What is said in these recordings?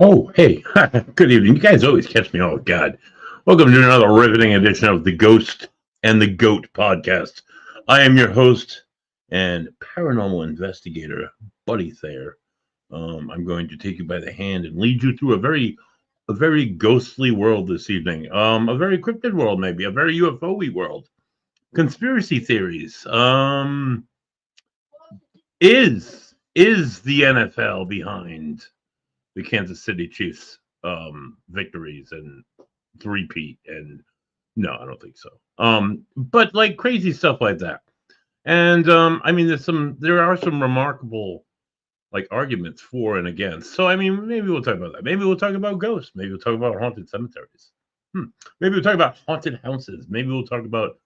Oh, hey, good evening. You guys always catch me. Oh, God. Welcome to another riveting edition of the Ghost and the Goat podcast. I am your host and paranormal investigator, Buddy Thayer. I'm going to take you by the hand and lead you through a very ghostly world this evening. A very cryptid world, maybe, a very UFO-y world. Conspiracy theories. Is the NFL behind the Kansas City Chiefs victories and three-peat? And no, I don't think so. But like crazy stuff like that. And I mean, there are some remarkable like arguments for and against. So I mean, maybe we'll talk about that. Maybe we'll talk about ghosts. Maybe we'll talk about haunted cemeteries. Maybe we'll talk about haunted houses. Maybe we'll talk about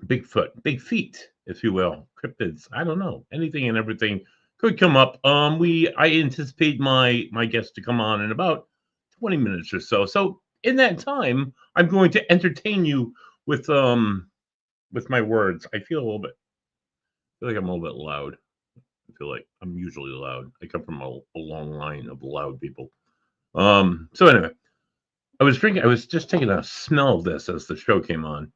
Bigfoot, big feet, if you will, cryptids. I don't know. Anything and everything could come up. I anticipate my guest to come on in about 20 minutes or so. So in that time, I'm going to entertain you with my words. I feel like I'm a little bit loud. I feel like I'm usually loud. I come from a long line of loud people. So anyway, I was just taking a smell of this as the show came on.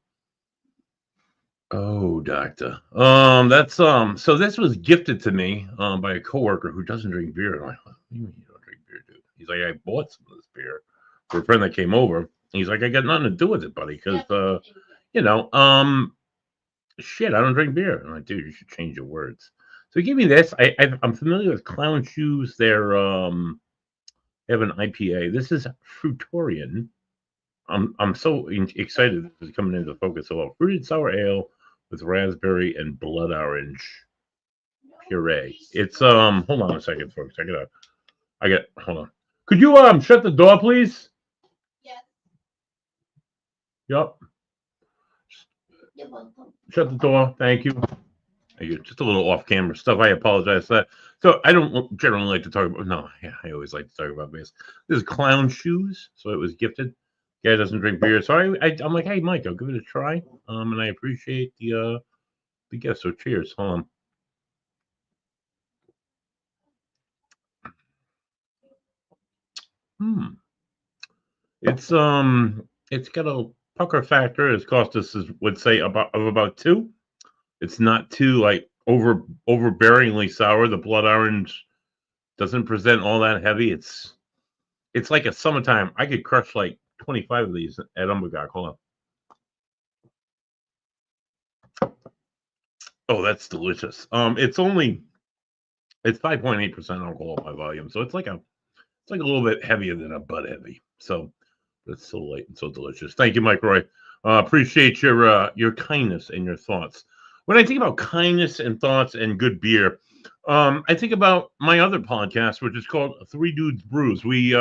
Oh, doctor. So this was gifted to me by a coworker who doesn't drink beer. I'm like, what do you mean you don't drink beer, dude? He's like, I bought some of this beer for a friend that came over. He's like, I got nothing to do with it, buddy, because you know, shit, I don't drink beer. I'm like, dude, you should change your words. So he gave me this. I'm familiar with Clown Shoes. They have an IPA. This is Fruitorian. I'm so excited this is coming into focus. So a fruited sour ale with raspberry and blood orange puree. It's hold on a second, folks. I got hold on. Could you shut the door, please? Yes, Yep. you're welcome. Shut the door. Thank you. Thank you. Just a little off camera stuff. I apologize for that. So I don't generally like to talk about no, yeah, I always like to talk about this. This is Clown Shoes, so it was gifted. Guy doesn't drink beer. So I'm like, hey Mike, I'll give it a try. And I appreciate the gift. So cheers. Hold on. Hmm. It's got a pucker factor, as Costas would say, about two. It's not too like overbearingly sour. The blood orange doesn't present all that heavy. It's like a summertime. I could crush like 25 of these at Umbergok. Hold on. Oh, that's delicious. It's 5.8% alcohol by volume, so it's like a little bit heavier than a Bud Heavy. So it's so light and so delicious. Thank you, Mike Roy. Appreciate your kindness and your thoughts. When I think about kindness and thoughts and good beer, I think about my other podcast, which is called Three Dudes Brews. We've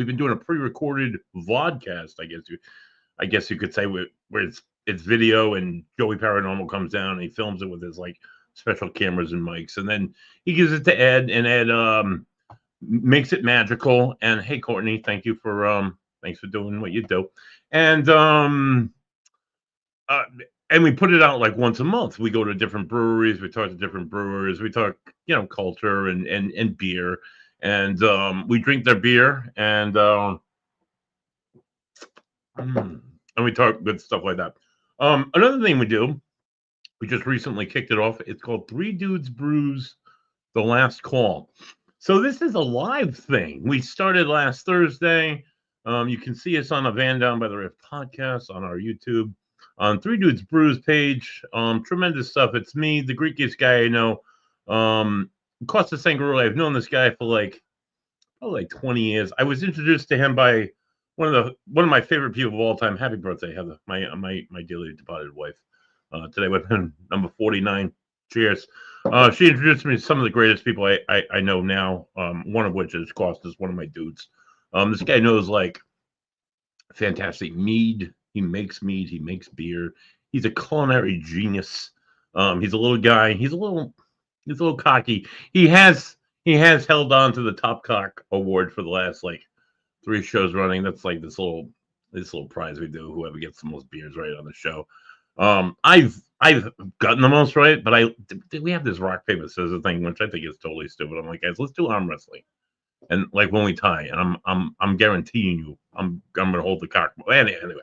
been doing a pre-recorded vodcast, I guess you could say, where it's video and Joey Paranormal comes down and he films it with his like special cameras and mics, and then he gives it to Ed, and Ed makes it magical. And hey, Courtney, thanks for doing what you do, and uh, and we put it out like once a month. We go to different breweries, we talk to different brewers, we talk culture and beer, and we drink their beer and we talk good stuff like that. Another thing we do, we just recently kicked it off. It's called Three Dudes Brews The Last Call. So this is a live thing. We started last Thursday. You can see us on a Van Down by the Rift podcast on our YouTube, on Three Dudes Brews page. Tremendous stuff. It's me, the Greekiest guy I know. Costa Sangarulli. I've known this guy for probably like 20 years. I was introduced to him by one of my favorite people of all time. Happy birthday, Heather, my dearly departed wife. Today would have been number 49. Cheers. She introduced me to some of the greatest people I know now. One of which is Costas, one of my dudes. This guy knows like fantastic mead. He makes mead. He makes beer. He's a culinary genius. He's a little guy. He's a little cocky. He has held on to the Top Cock Award for the last like 3 shows running. That's like this little prize we do. Whoever gets the most beers right on the show. I've gotten the most right, but we have this rock paper scissors thing, which I think is totally stupid. I'm like, guys, let's do arm wrestling. and like when we tie, and I'm guaranteeing you, I'm gonna hold the cock. Anyway,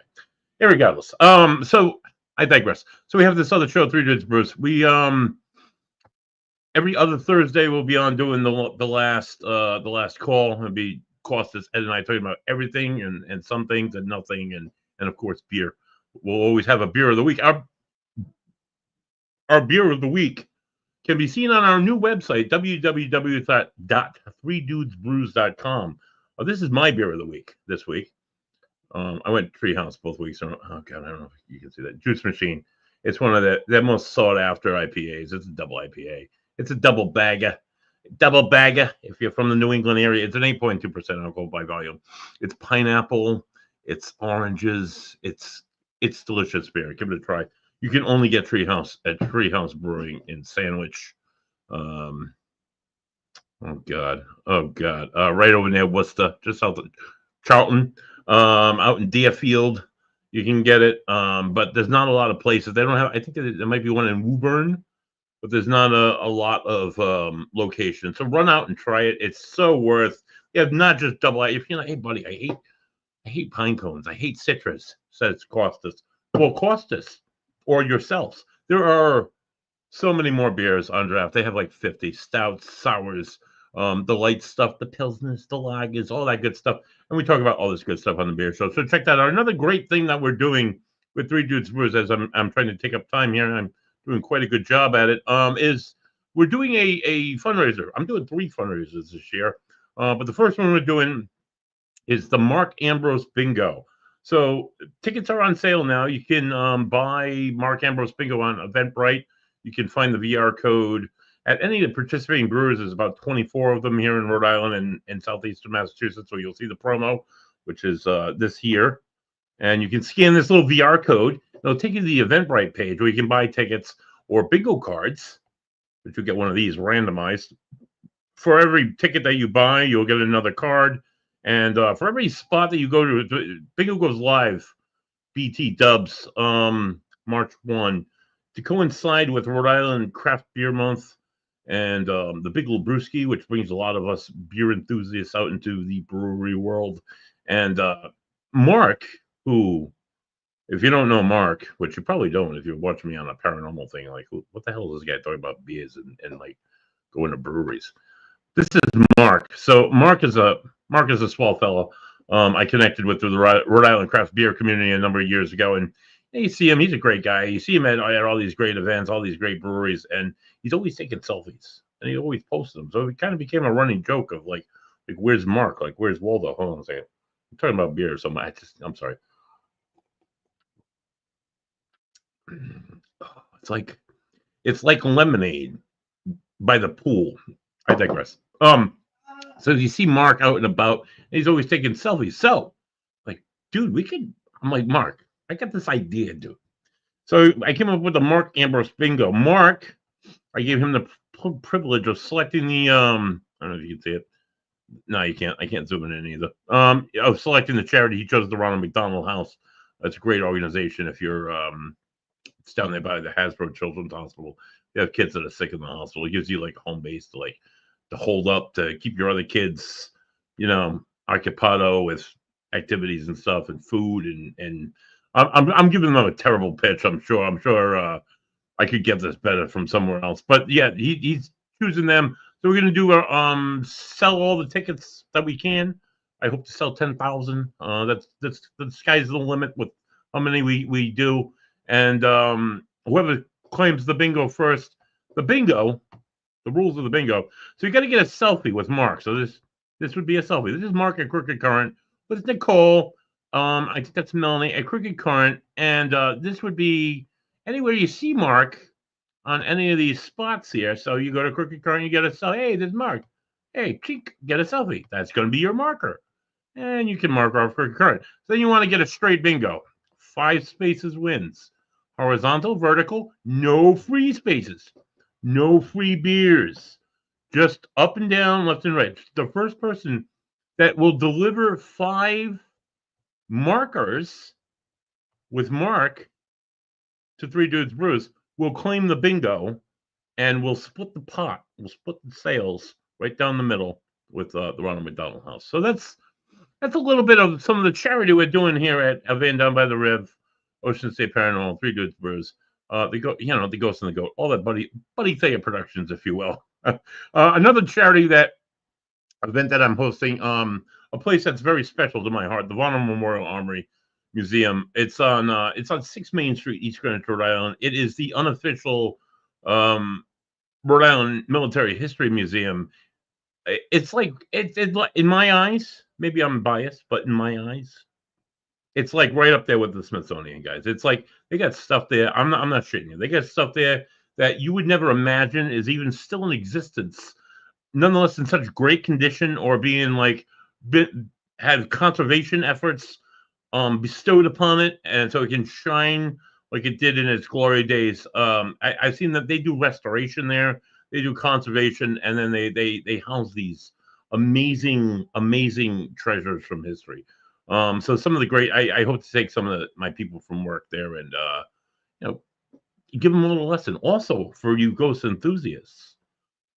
irregardless. So I digress. So we have this other show, Three Dudes Bruce. We every other Thursday we'll be on doing the last call. It'll be Costas, Ed, and I talking about everything and some things and nothing, and of course beer. We'll always have a beer of the week. Our beer of the week can be seen on our new website, www.3dudesbrews.com. This is my beer of the week this week. I went Treehouse both weeks. Oh, God, I don't know if you can see that. Juice Machine. It's one of the most sought after IPAs. It's a double IPA. It's a double bagger. Double bagger. If you're from the New England area, it's an 8.2% alcohol by volume. It's pineapple. It's oranges. It's delicious beer. Give it a try. You can only get Treehouse at Treehouse Brewing in Sandwich. Oh God. Right over near Worcester, just south of Charlton. Out in Deerfield, you can get it. But there's not a lot of places. They don't have. I think there might be one in Woburn, but there's not a lot of locations. So run out and try it. It's so worth. You have not just double. If you're like, hey buddy, I hate pine cones. I hate citrus. Says Costas. Well, Costas or yourselves. There are so many more beers on draft. They have like 50 stouts, sours, the light stuff, the pilsners, the lagers, all that good stuff. And we talk about all this good stuff on the beer show. So check that out. Another great thing that we're doing with Three Dudes Brews, as I'm trying to take up time here, and I'm doing quite a good job at it, is we're doing a fundraiser. I'm doing 3 fundraisers this year. But the first one we're doing is the Mark Ambrose Bingo. So tickets are on sale now. You can buy Mark Ambrose Bingo on Eventbrite. You can find the VR code at any of the participating brewers. There's about 24 of them here in Rhode Island and southeastern Massachusetts. So you'll see the promo, which is this here. And you can scan this little VR code. It'll take you to the Eventbrite page where you can buy tickets or bingo cards, which you get one of these randomized. For every ticket that you buy, you'll get another card. And for every spot that you go to, bingo goes live, BT Dubs, March 1, to coincide with Rhode Island Craft Beer Month and the Big Little Brewski, which brings a lot of us beer enthusiasts out into the brewery world. And Mark, who, if you don't know Mark, which you probably don't if you're watching me on a paranormal thing, like, what the hell is this guy talking about beers and like going to breweries? This is Mark. So Mark is a swell fellow. I connected with through the Rhode Island craft beer community a number of years ago, and you see him. He's a great guy. You see him at all these great events, all these great breweries, and he's always taking selfies, and he always posts them. So it kind of became a running joke of like where's Mark? Like, where's Waldo? Hold on a second. I'm talking about beer, so I'm sorry. It's like lemonade by the pool. I digress. So you see Mark out and about, and he's always taking selfies. So, like, dude, I'm like, Mark, I got this idea, dude. So I came up with the Mark Ambrose Bingo. Mark, I gave him the privilege of selecting the I don't know if you can see it. No, you can't. I can't zoom in either. Of selecting the charity. He chose the Ronald McDonald House. That's a great organization. If you're it's down there by the Hasbro Children's Hospital. You have kids that are sick in the hospital. It gives you like a home base to hold up, to keep your other kids, occupado with activities and stuff and food and I'm giving them a terrible pitch. I'm sure I could get this better from somewhere else. But yeah, he's choosing them. So we're gonna do sell all the tickets that we can. I hope to sell 10,000. That's the sky's the limit with how many we do. And whoever claims the bingo first, the rules of the bingo. So you got to get a selfie with Mark. So this would be a selfie. This is Mark at Crooked Current with Nicole. I think that's Melanie at Crooked Current, and this would be anywhere you see Mark on any of these spots here. So you go to Crooked Current, you get a selfie. Hey, there's Mark. Hey, get a selfie. That's going to be your marker, and you can mark off Crooked Current. So then you want to get a straight bingo. 5 spaces wins. Horizontal, vertical, no free spaces. No free beers, just up and down, left and right. The first person that will deliver 5 markers with Mark to Three Dudes Brews will claim the bingo, and we'll split the pot. We'll split the sales right down the middle. with the Ronald McDonald House. So that's a little bit of some of the charity we're doing here at Van Down by the Riv, Ocean State Paranormal, Three Dudes Brews. The the Ghost and the Goat, all that Buddy Thayer Productions, if you will. Another charity event that I'm hosting, a place that's very special to my heart, the Vonner Memorial Armory Museum. It's on 6 Main Street, East Greenwich, Rhode Island. It is the unofficial Rhode Island Military History Museum. It's like in my eyes, maybe I'm biased, but in my eyes, it's like right up there with the Smithsonian guys. It's like they got stuff there. I'm not shitting you. They got stuff there that you would never imagine is even still in existence, nonetheless in such great condition, or being like have conservation efforts bestowed upon it, and so it can shine like it did in its glory days. I've seen that they do restoration there, they do conservation, and then they house these amazing treasures from history. So some of the great, I hope to take some of my people from work there and you know give them a little lesson. Also for you ghost enthusiasts,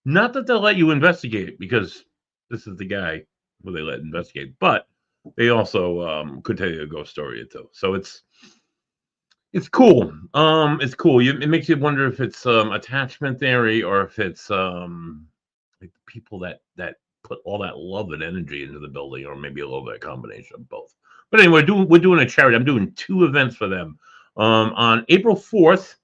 not that they'll let you investigate, because this is the guy who they let investigate, but they also could tell you a ghost story or two. So it's cool. It's cool. It makes you wonder if it's attachment theory, or if it's like people that put all that love and energy into the building, or maybe a little bit of combination of both. But anyway, we're doing a charity. I'm doing 2 events for them. On April 4th,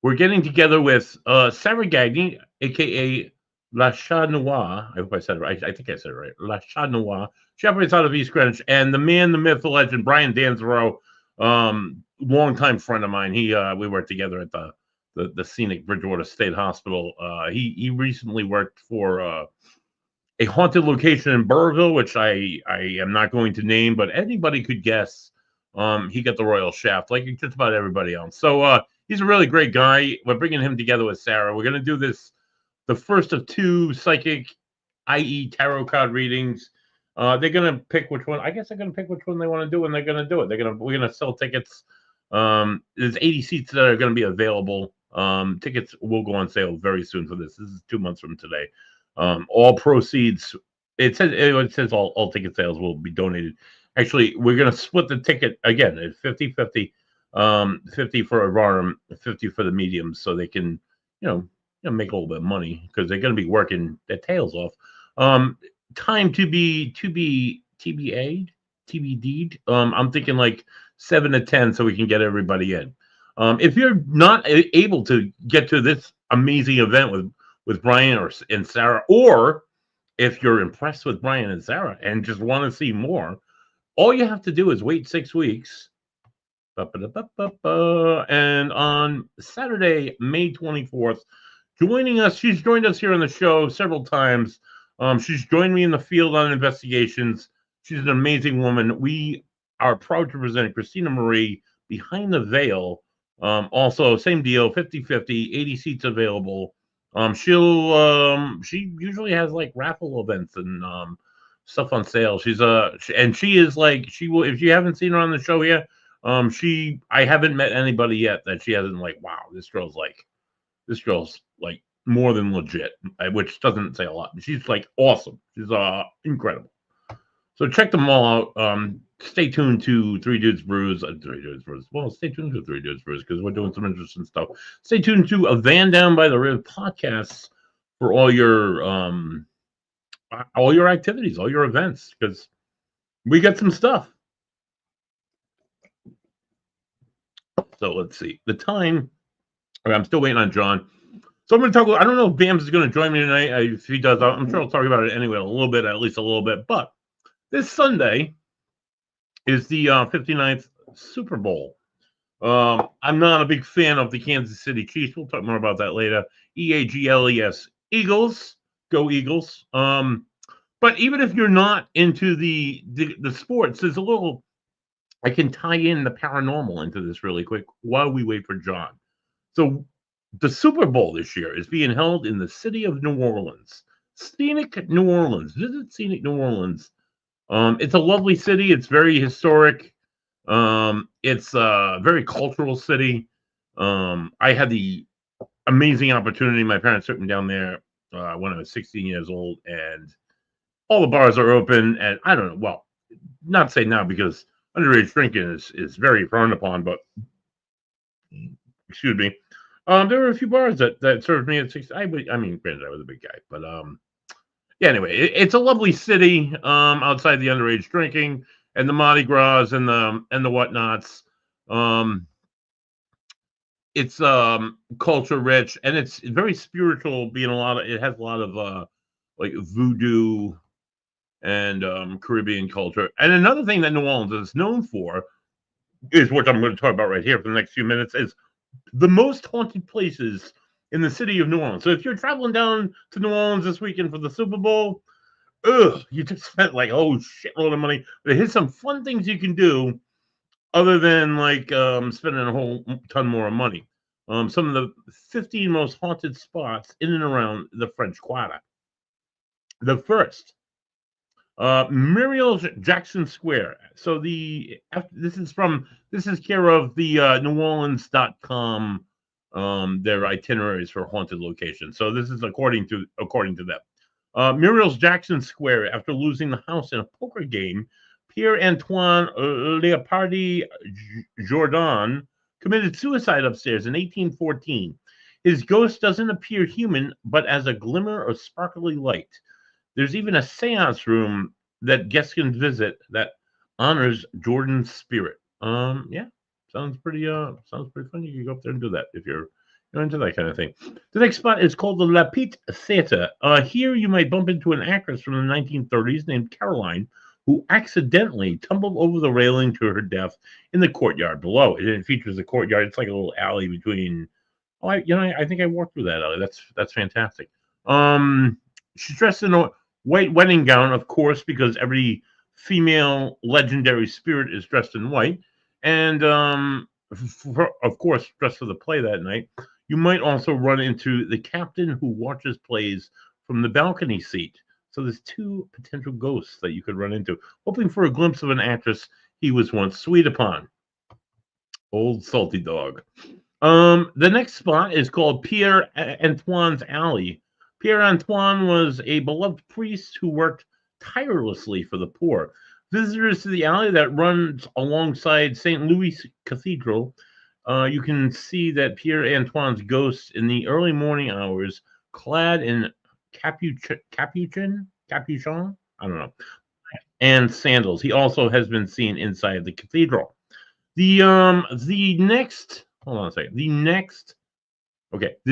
we're getting together with Sarah Gagny, aka La Chat Noir. I hope I said it right. I think I said it right. La Chat Noir. She operates out of East Greenwich. And the man, the myth, the legend, Brian Danzero, longtime friend of mine. We worked together at the scenic Bridgewater State Hospital. He recently worked for a haunted location in Burrville, which I am not going to name, but anybody could guess. He got the royal shaft, like just about everybody else. So he's a really great guy. We're bringing him together with Sarah. We're going to do this, the first of 2 psychic, i.e. tarot card readings. They're going to pick which one. I guess they're going to pick which one they want to do, and they're going to do it. We're going to sell tickets. There's 80 seats that are going to be available. Tickets will go on sale very soon for this. This is 2 months from today. All proceeds, it says all ticket sales will be donated. Actually, we're going to split the ticket again at 50-50. 50 for a RARM, 50 for the mediums, so they can, make a little bit of money, because they're going to be working their tails off. Time to be TBA'd, TBD'd. I'm thinking like 7 to 10, so we can get everybody in. If you're not able to get to this amazing event with Brian and Sarah, or if you're impressed with Brian and Sarah and just want to see more, all you have to do is wait 6 weeks. And on Saturday, May 24th, she's joined us here on the show several times. She's joined me in the field on investigations. She's an amazing woman. We are proud to present Christina Marie, Behind the Veil. Also, same deal, 50-50, 80 seats available. She usually has like raffle events and stuff on sale. She is like, she will, if you haven't seen her on the show yet, I haven't met anybody yet that she hasn't like, wow, this girl's like more than legit, which doesn't say a lot. She's like awesome. She's incredible. So check them all out. Stay tuned to Three Dudes Brews. Well, stay tuned to Three Dudes Brews, because we're doing some interesting stuff. Stay tuned to a Van Down by the Riv podcast for all your activities, all your events, because we got some stuff. So let's see the time. Okay, I'm still waiting on John. So I'm going to talk. I don't know if Bams is going to join me tonight. If he does, I'm sure I'll talk about it anyway, at least a little bit. But this Sunday is the 59th Super Bowl. I'm not a big fan of the Kansas City Chiefs. We'll talk more about that later. EAGLES, Eagles, go Eagles. But even if you're not into the sports, there's a little. I can tie in the paranormal into this really quick while we wait for John. So the Super Bowl this year is being held in the city of New Orleans. Scenic New Orleans. Visit Scenic New Orleans. It's a lovely city. It's very historic. It's a very cultural city. I had the amazing opportunity. My parents took me down there when I was 16 years old, and all the bars are open. And I don't know. Well, not say now because underage drinking is very frowned upon, but excuse me. There were a few bars that served me at 16. I mean, granted, I was a big guy, but yeah. Anyway, it's a lovely city. Outside the underage drinking and the Mardi Gras and the whatnots. Um, it's culture rich and it's very spiritual. Being a lot of it has a lot of like voodoo and Caribbean culture. And another thing that New Orleans is known for is what I'm going to talk about right here for the next few minutes is the most haunted places in the city of New Orleans. So if you're traveling down to New Orleans this weekend for the Super Bowl, you just spent like shitload of money. But here's some fun things you can do other than like spending a whole ton more of money. Some of the 15 most haunted spots in and around the French Quarter. The first, Muriel Jackson Square. So this is care of the NewOrleans.com, their itineraries for haunted locations. So this is according to them. Muriel's Jackson Square, after losing the house in a poker game, Pierre-Antoine Leopardi Jourdan committed suicide upstairs in 1814. His ghost doesn't appear human, but as a glimmer of sparkly light. There's even a seance room that guests can visit that honors Jordan's spirit. Yeah, sounds pretty fun. You can go up there and do that if you're into that kind of thing. The next spot is called the La Petite Theatre. Here you might bump into an actress from the 1930s named Caroline, who accidentally tumbled over the railing to her death in the courtyard below. It features a courtyard. It's like a little alley between. Oh, I think I walked through that alley. That's fantastic. She's dressed in a white wedding gown, of course, because every female legendary spirit is dressed in white, and of course, dressed for the play that night. You might also run into the captain who watches plays from the balcony seat. So there's two potential ghosts that you could run into, hoping for a glimpse of an actress he was once sweet upon. Old salty dog. The next spot is called Pierre Antoine's Alley. Pierre Antoine was a beloved priest who worked tirelessly for the poor. Visitors to the alley that runs alongside St. Louis Cathedral, you can see that Pierre Antoine's ghost in the early morning hours, clad in capuchin, I don't know, and sandals. He also has been seen inside the cathedral. The next, hold on a second. The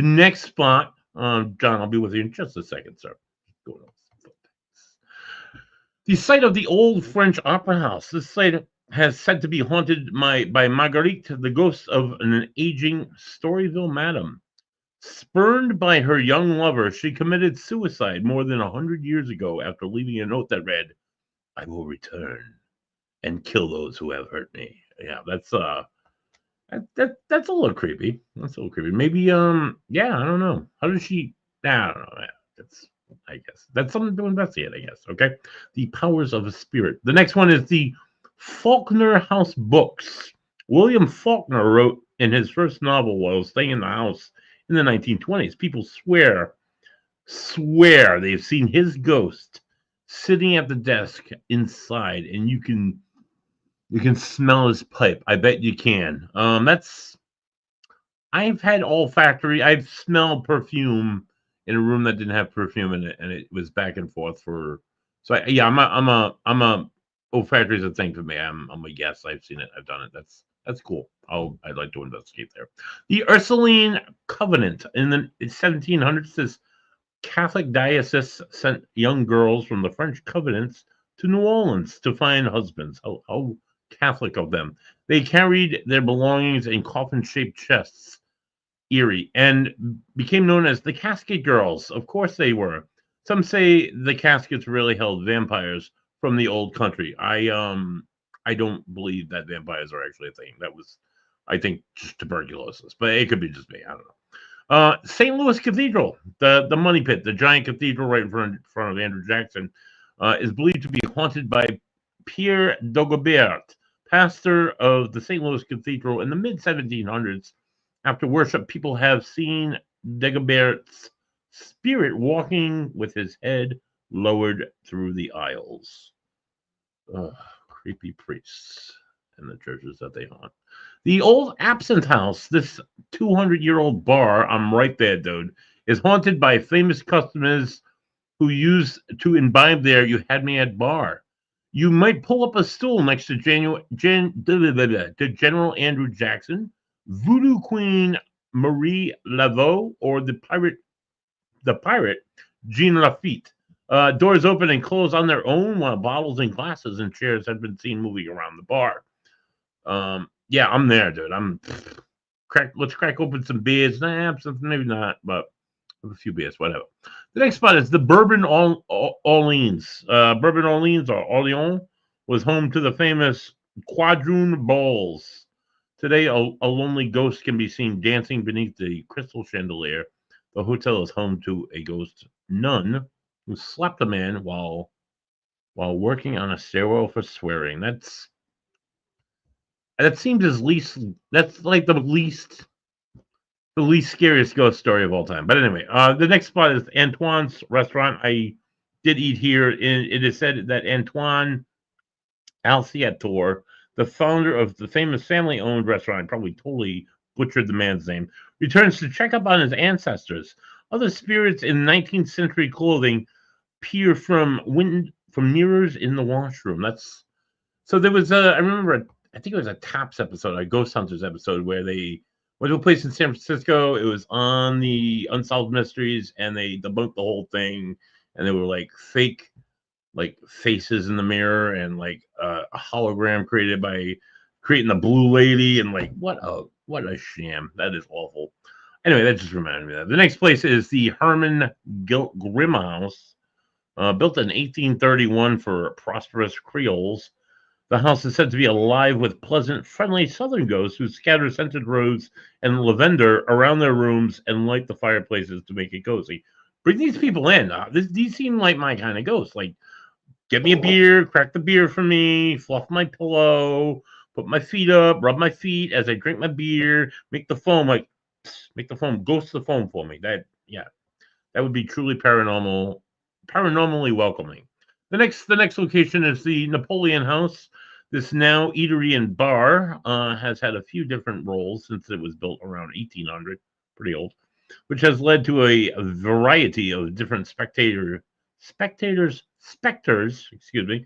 next spot, John, I'll be with you in just a second, sir. The site of the old French Opera House. This site has said to be haunted by Marguerite, the ghost of an aging Storyville madam. Spurned by her young lover, she committed suicide more than 100 years ago after leaving a note that read, "I will return and kill those who have hurt me." Yeah, that's that's a little creepy. That's a little creepy. Maybe yeah, I don't know. How does she? Nah, I don't know. Yeah, I guess that's something to investigate. I guess. Okay. The powers of a spirit. The next one is the Faulkner House books. William Faulkner wrote in his first novel while staying in the house in the 1920s. People swear they've seen his ghost sitting at the desk inside, and you can smell his pipe. I bet you can. I've had olfactory. I've smelled perfume in a room that didn't have perfume in it, and it was back and forth for. So yeah, I'm a olfactory is a thing for me. I'm a yes. I've seen it. I've done it. That's cool. I'd like to investigate there. The Ursuline Covenant in the 1700s. This Catholic diocese sent young girls from the French Covenants to New Orleans to find husbands. How Catholic of them. They carried their belongings in coffin-shaped chests, eerie, and became known as the Casket Girls. Of course they were. Some say the caskets really held vampires from the old country. I don't believe that vampires are actually a thing. That was, I think, just tuberculosis. But it could be just me. I don't know. St. Louis Cathedral, the money pit, the giant cathedral right in front of Andrew Jackson, is believed to be haunted by Pierre Dagobert, pastor of the St. Louis Cathedral in the mid-1700s. After worship, people have seen Dagobert's spirit walking with his head lowered through the aisles. Ugh, creepy priests and the churches that they haunt. The old Absinthe House, this 200-year-old bar, I'm right there, dude, is haunted by famous customers who used to imbibe there. You had me at bar. You might pull up a stool next to to General Andrew Jackson, Voodoo Queen Marie Laveau, or the pirate Jean Lafitte. Doors open and close on their own while bottles and glasses and chairs have been seen moving around the bar. Yeah, I'm there, dude. Let's crack open some beers. Nah, something maybe not, but a few beers, whatever. The next spot is the Bourbon Orleans. Bourbon Orleans or Orleans was home to the famous Quadroon Balls. Today, a lonely ghost can be seen dancing beneath the crystal chandelier. The hotel is home to a ghost nun who slapped a man while working on a stairwell for swearing. That seems as least. That's like the least scariest ghost story of all time. But anyway, the next spot is Antoine's restaurant. I did eat here. It is said that Antoine Alciator, the founder of the famous family-owned restaurant, I probably totally butchered the man's name, returns to check up on his ancestors. Other spirits in 19th century clothing peer from mirrors in the washroom. That's so. There was I remember. I think it was a Tops episode, a Ghost Hunters episode, where they went to a place in San Francisco. It was on the Unsolved Mysteries, and they debunked the whole thing. And they were like fake, like faces in the mirror, and like a hologram created by creating the Blue Lady, and like what a sham. That is awful. Anyway, that just reminded me of that. The next place is the Herman Grimm House, built in 1831 for prosperous Creoles. The house is said to be alive with pleasant, friendly southern ghosts who scatter scented rose and lavender around their rooms and light the fireplaces to make it cozy. Bring these people in. These seem like my kind of ghosts. Like, get me a beer, crack the beer for me, fluff my pillow, put my feet up, rub my feet as I drink my beer, make the foam ghost the foam for me. That would be truly paranormally welcoming. The next location is the Napoleon House. This now eatery and bar has had a few different roles since it was built around 1800, pretty old, which has led to a variety of different specters, excuse me,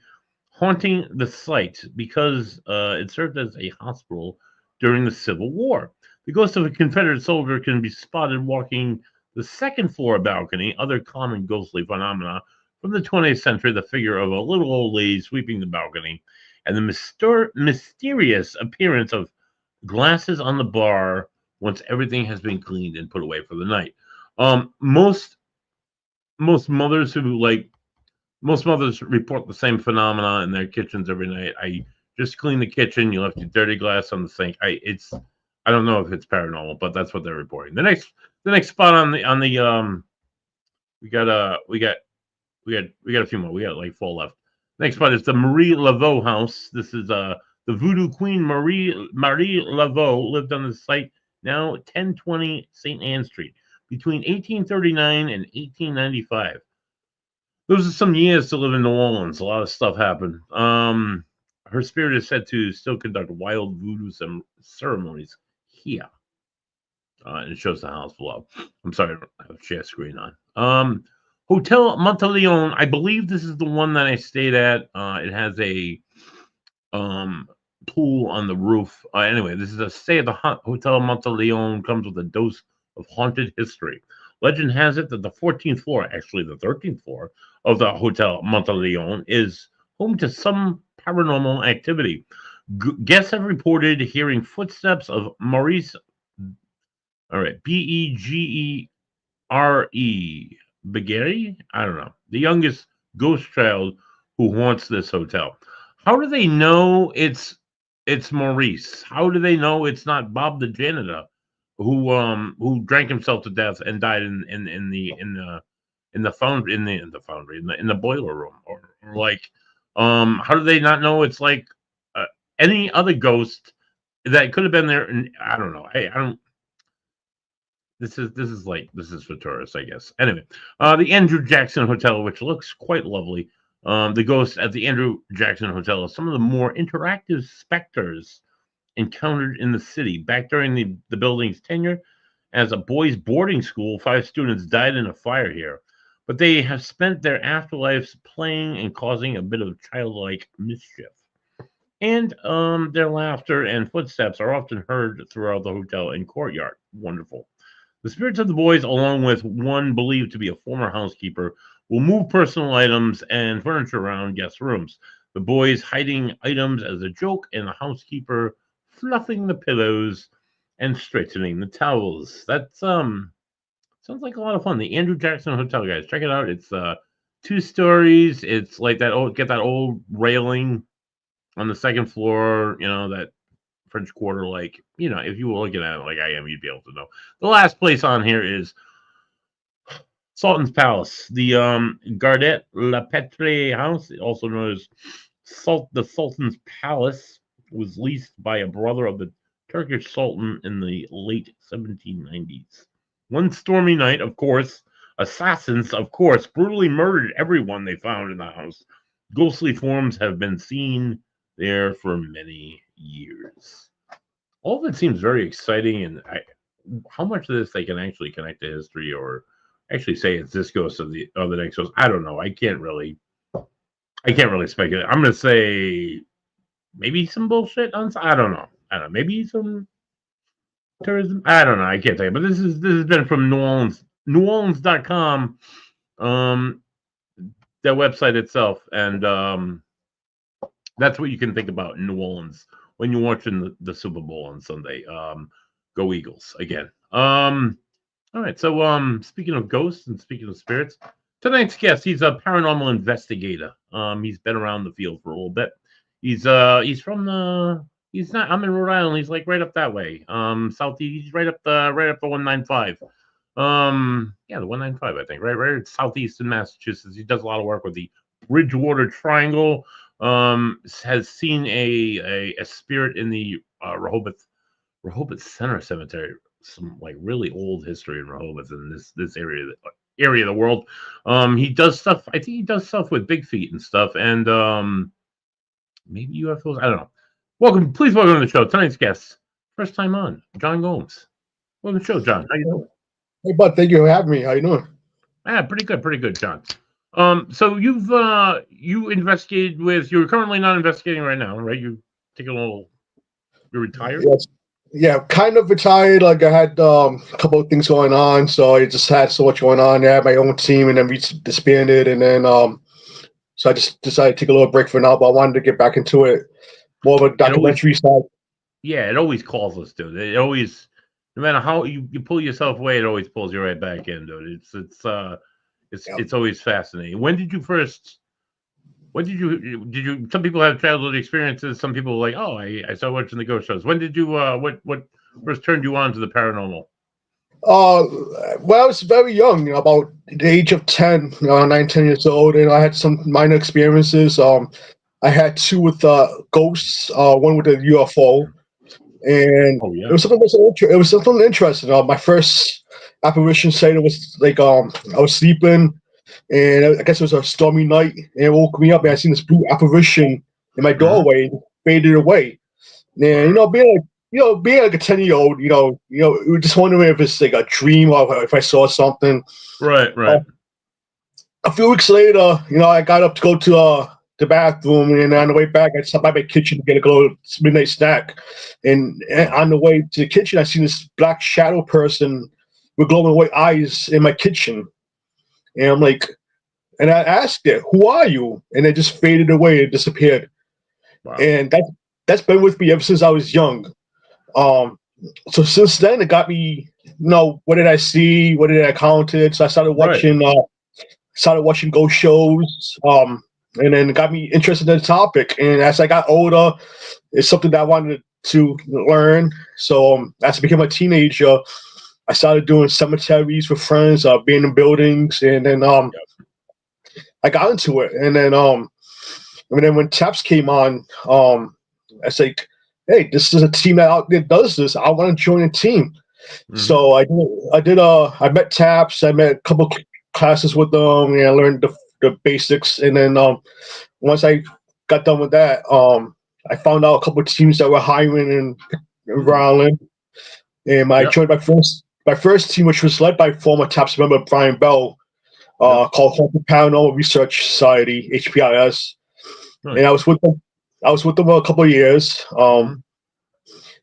haunting the site because it served as a hospital during the Civil War. The ghost of a Confederate soldier can be spotted walking the second floor balcony. Other common ghostly phenomena from the 20th century, the figure of a little old lady sweeping the balcony, and the mysterious appearance of glasses on the bar once everything has been cleaned and put away for the night. Most mothers report the same phenomena in their kitchens every night. I just cleaned the kitchen. You left your dirty glass on the sink. I don't know if it's paranormal, but that's what they're reporting. The next spot on the we got a few more. We got like 4 left. Next spot is the Marie Laveau house. This is the Voodoo Queen Marie Laveau lived on the site, now 1020 St. Anne Street, between 1839 and 1895. Those are some years to live in New Orleans. A lot of stuff happened. Her spirit is said to still conduct wild voodoo ceremonies here. And it shows the house below. I'm sorry, I don't have a share screen on. Hotel Monteleone, I believe this is the one that I stayed at. It has a pool on the roof. Anyway, this is a stay at the Hotel Monteleone, comes with a dose of haunted history. Legend has it that the 14th floor, actually the 13th floor of the Hotel Monteleone, is home to some paranormal activity. Guests have reported hearing footsteps of Maurice, all right, Begere, Begere? I don't know. The youngest ghost child who haunts this hotel. How do they know it's Maurice? How do they know it's not Bob the janitor who drank himself to death and died in the boiler room? Or like how do they not know it's like any other ghost that could have been there? And I don't know. Hey, I don't This is for tourists, I guess. Anyway, the Andrew Jackson Hotel, which looks quite lovely. The ghosts at the Andrew Jackson Hotel are some of the more interactive specters encountered in the city. Back during the building's tenure as a boys' boarding school, 5 students died in a fire here. But they have spent their afterlives playing and causing a bit of childlike mischief. And their laughter and footsteps are often heard throughout the hotel and courtyard. Wonderful. The spirits of the boys, along with one believed to be a former housekeeper, will move personal items and furniture around guest rooms. The boys hiding items as a joke, and the housekeeper fluffing the pillows and straightening the towels. That's sounds like a lot of fun. The Andrew Jackson Hotel, guys, check it out. It's 2 stories. It's like that old get that old railing on the second floor. You know that French Quarter, like, if you were looking at it like I am, you'd be able to know. The last place on here is Sultan's Palace, the Gardet La Petre House, also known as the Sultan's Palace, was leased by a brother of the Turkish Sultan in the late 1790s. One stormy night, of course, assassins, of course, brutally murdered everyone they found in the house. Ghostly forms have been seen there for many years. All of it seems very exciting, and how much of this they can actually connect to history, or actually say it's this ghost of the next ghost. I don't know. I can't really speculate. I'm gonna say maybe some bullshit on. I don't know. Maybe some tourism. I don't know. I can't tell you. But this has been from NewOrleans.com, their website itself, and that's what you can think about in New Orleans when you're watching the Super Bowl on Sunday. Go Eagles again. All right. So speaking of ghosts and speaking of spirits, tonight's guest, he's a paranormal investigator. He's been around the field for a little bit. He's from the he's not I'm in Rhode Island. He's like right up that way. Southeast. He's right up the 195. Yeah, the 195, I think. Right southeastern Massachusetts. He does a lot of work with the Bridgewater Triangle. Has seen a spirit in the Rehoboth Center Cemetery. Some like really old history in Rehoboth in this area of the world. He does stuff. I think he does stuff with Big Feet and stuff, and maybe UFOs. I don't know. Please welcome to the show tonight's guest. First time on, John Gomes. Welcome to the show, John. How you doing? Hey, bud. Thank you for having me. How you doing? Pretty good, John. So you investigated with. You're currently not investigating right now, right? You take a little. You're retired. Yes. Yeah, kind of retired. Like I had a couple of things going on, so I just had so much going on. I had my own team, and then we disbanded, and then so I just decided to take a little break for now. But I wanted to get back into it, more of a documentary side. Yeah, it always calls us, dude. It always, no matter how you pull yourself away, it always pulls you right back in, dude. It's always fascinating. When did you first? When did you? Some people have childhood experiences. Some people are like, oh, I started watching the ghost shows. When did you? What first turned you on to the paranormal? Well, I was very young, about the age of 10, 9, 10 years old, and I had some minor experiences. I had 2 with ghosts, one with a UFO, and it was something interesting. My first apparition sighting was like I was sleeping, and I guess it was a stormy night, and it woke me up, and I seen this blue apparition in my doorway, and faded away. And being like a 10-year-old, we were just wondering if it's like a dream or if I saw something. Right. A few weeks later, I got up to go to the bathroom, and on the way back, I stopped by my kitchen to get a little midnight snack. And on the way to the kitchen, I seen this black shadow person with glowing white eyes in my kitchen. And I'm like, and I asked it, "Who are you?" And it just faded away. It disappeared. Wow. And that's been with me ever since I was young. So since then, it got me. What did I see? What did I count it? So I started watching. Started watching ghost shows. And then it got me interested in the topic. And as I got older, it's something that I wanted to learn. So as I became a teenager, I started doing cemeteries with friends, being in buildings, and then I got into it. And then when TAPS came on, I was like, hey, this is a team that out there does this. I want to join a team. So I met Taps. I met a couple classes with them, and I learned the basics. And then once I got done with that, I found out a couple of teams that were hiring in Rowland, and I joined my first team, which was led by former Taps member Brian Bell, called Home Paranormal Research Society (HPIS), and I was with them. I was with them for a couple of years, and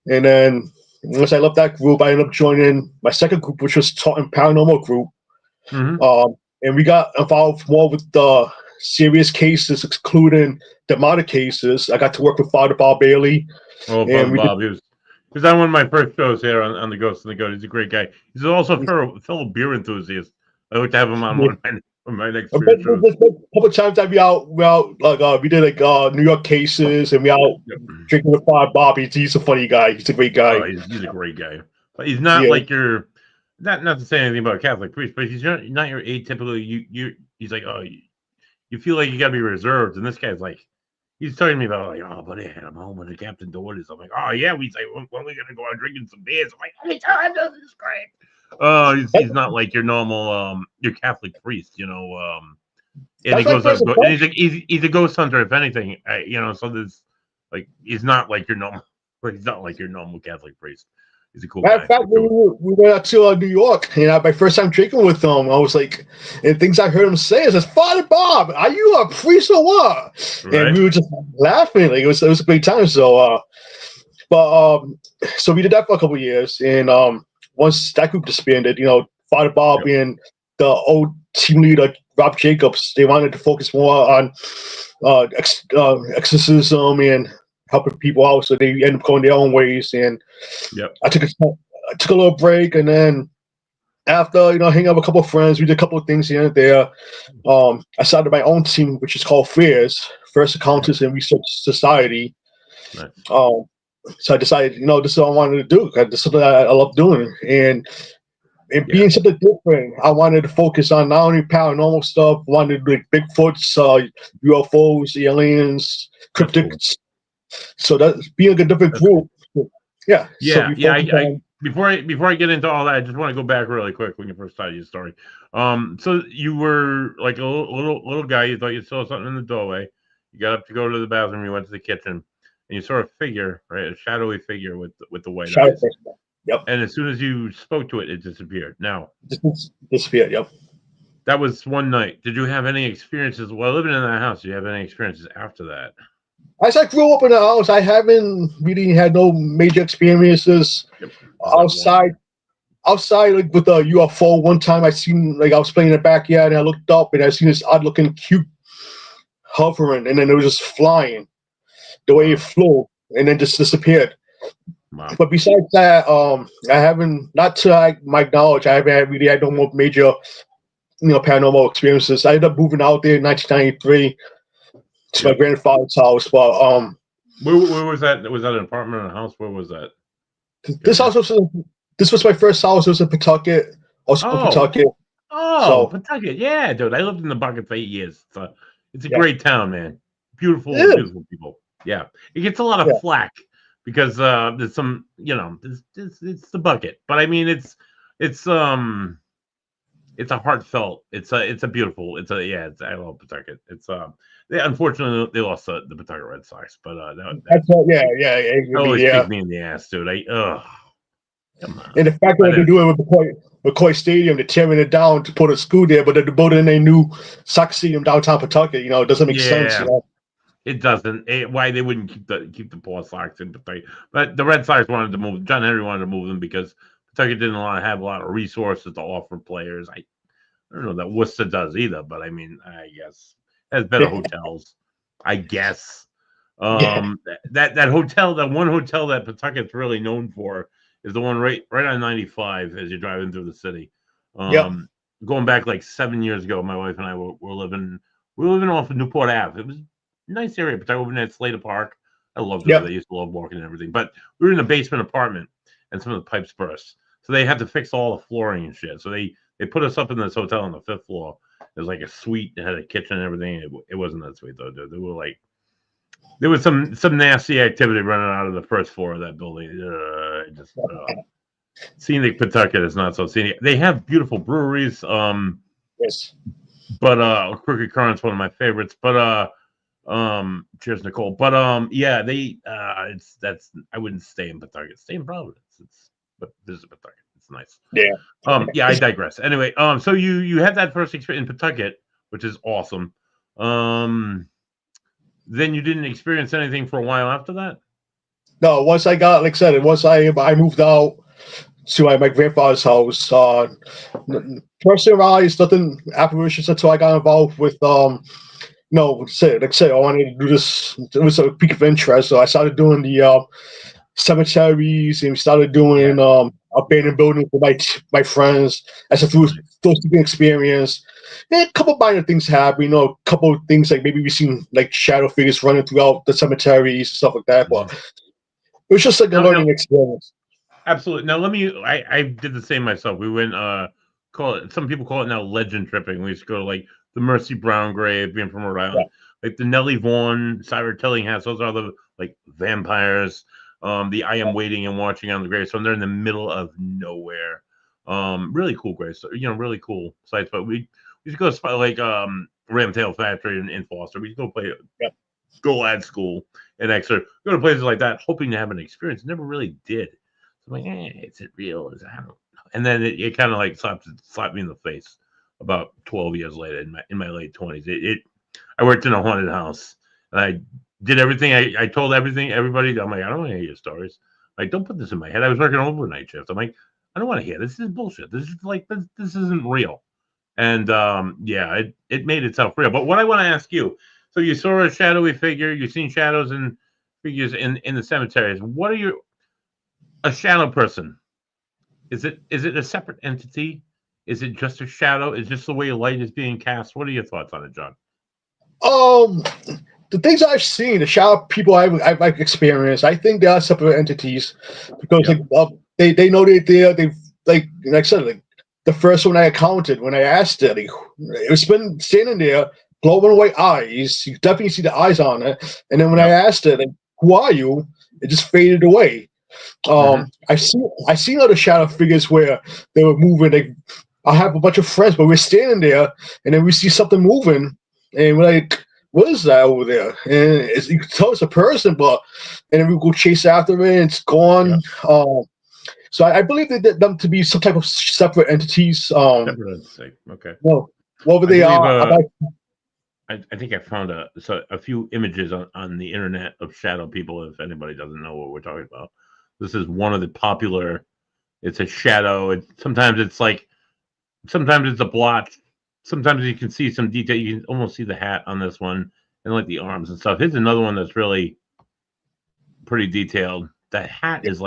then once I left that group, I ended up joining my second group, which was Taunton Paranormal Group. And we got involved more with the serious cases, including demonic cases. I got to work with Father Bob Bailey. Oh, Father Bob, he was on one of my first shows here on the Ghost and the Goat. He's a great guy. He's also a fellow beer enthusiast. I hope to have him on one of my next beer shows. A couple of times I'd be out, we did like New York cases, and we out drinking with Father Bob. He's a funny guy. He's a great guy. Oh, he's a great guy. But he's not like your, not to say anything about a Catholic priest, but he's not your atypical. He's like, oh, you feel like you got to be reserved, and this guy's like, he's telling me about like, oh, buddy, I had a moment at Captain Doherty's. I'm like, oh yeah, we say, when are we gonna go out drinking some beers? I'm like, anytime, this is great. Oh, he's not like your normal your Catholic priest, and he goes out, and he's a ghost hunter, if anything, So there's like he's not like your normal Catholic priest. He's a cool guy. In fact, we went out to New York, and my first time drinking with him, I was like, and things I heard him say is, "Father Bob, are you a priest or what?" Right. And we were just laughing. Like it was a great time. So, so we did that for a couple of years, and once that group disbanded, Father Bob and the old team leader Rob Jacobs, they wanted to focus more on exorcism and helping people out, so they ended up going their own ways. And I took a little break, and then after hanging out with a couple of friends, we did a couple of things here and there. I started my own team, which is called FAIRS, First Accountants and Research Society. Nice. So I decided, this is what I wanted to do. This is something I love doing, and being something different, I wanted to focus on not only paranormal stuff, wanted like Bigfoots, UFOs, aliens, cryptids. So that's being a different group. Before I get into all that, I just want to go back really quick when you first started your story. So you were like a little guy. You thought you saw something in the doorway. You got up to go to the bathroom. You went to the kitchen, and you saw a figure, right? A shadowy figure with the white eyes. Yep. And as soon as you spoke to it, it disappeared. Now, disappeared. Yep. That was one night. Did you have any experiences while living in that house? Did you have any experiences after that? As I grew up in the house, I haven't really had no major experiences outside. Outside, like with a UFO, one time I was playing in the backyard and I looked up and I seen this odd-looking cube hovering, and then it was just flying. The way it flew, and then just disappeared. Wow. But besides that, I haven't, not to my knowledge, I haven't really had no more major, paranormal experiences. I ended up moving out there in 1993 to my grandfather's house. But where was that? Was that an apartment or a house? Where was that? This was my first house. It was in Pawtucket. Pawtucket. Oh, Pawtucket. Yeah, dude. I lived in the Bucket for 8 years. It's a great town, man. Beautiful people. Yeah. It gets a lot of flack because there's some, it's the Bucket. But I mean, it's a heartfelt. It's a beautiful. I love Pawtucket. It's unfortunately they lost the Pawtucket Red Sox, but that always kicked me in the ass, dude. Come on. And the fact that they're doing with McCoy Stadium, they're tearing it down to put a school there, but they're building a new soccer stadium downtown Pawtucket. It doesn't make sense. It doesn't. Why they wouldn't keep the poor Sox in Pawtucket? But the Red Sox wanted to move. John Henry wanted to move them because Pawtucket didn't have a lot of resources to offer players. I don't know that Worcester does either, but I mean, I guess has better hotels. I guess that hotel, that one hotel that Pawtucket's really known for, is the one right on 95 as you're driving through the city. Going back like 7 years ago, my wife and I were living off of Newport Ave. It was a nice area, but I over there at Slater Park. I loved it. I used to love walking and everything. But we were in a basement apartment, and some of the pipes burst. So they had to fix all the flooring and shit. So they put us up in this hotel on the 5th floor. It was like a suite. It had a kitchen and everything. It wasn't that sweet, though, dude. There was some nasty activity running out of the first floor of that building. Scenic Pawtucket is not so scenic. They have beautiful breweries. Yes. But Crooked Current's one of my favorites. But cheers, Nicole. But yeah, it's that's I wouldn't stay in Pawtucket. Stay in Providence. But visit Pawtucket. It's nice. Yeah. Yeah, I digress. Anyway, so you had that first experience in Pawtucket, which is awesome. Then you didn't experience anything for a while after that. No, once I got, like I said, once I moved out to my grandfather's house, personally, nothing apparitions until I got involved with no, like I said, I wanted to do this. It was a peak of interest, so I started doing the cemeteries and started doing abandoned buildings with my friends as a those experience. And a couple minor things happen, a couple of things like maybe we seen like shadow figures running throughout the cemeteries, stuff like that. But it was just like a learning experience. Absolutely. Now I did the same myself. We went call it some people call it now legend tripping. We used to go to like the Mercy Brown grave, being from Rhode Island, like the Nellie Vaughan, Cyrus Tillinghast, those are the like vampires. The I Am Waiting and Watching on the grave. So they're in the middle of nowhere. Really cool graves. Really cool sites. But we used to go to like Ramtail Factory in Foster. We used to go play go ad school in Exeter, go to places like that, hoping to have an experience. Never really did. So I'm like, is it real? I don't know. And then it kind of like slapped me in the face about 12 years later in my late 20s. I worked in a haunted house and I did everything. I told everybody. I'm like, I don't want to hear your stories. Like, don't put this in my head. I was working overnight shift. I'm like, I don't want to hear this. This is bullshit. This is like this isn't real. And yeah, it made itself real. But what I want to ask you, so you saw a shadowy figure, you've seen shadows and figures in the cemeteries. What are a shadow person? Is it a separate entity? Is it just a shadow? Is just the way light is being cast? What are your thoughts on it, John? The things I've seen, the shadow people I've experienced, I think they are separate entities because they know they've like I said, like the first one I encountered when I asked it, like, it's been standing there, glowing white eyes. You definitely see the eyes on it. And then when I asked it, like, who are you? It just faded away. I seen other shadow figures where they were moving. Like, I have a bunch of friends, but we're standing there, and then we see something moving, and we're like, "What is that over there?" And you can tell it's a person, and then we go chase after it, and it's gone. So I believe them to be some type of separate entities. Okay. Well, whatever they are. I think I found a few images on the internet of shadow people. If anybody doesn't know what we're talking about, this is one of the popular. It's a shadow. Sometimes it's a blotch. Sometimes you can see some detail. You can almost see the hat on this one and like the arms and stuff. Here's another one that's really pretty detailed. That hat is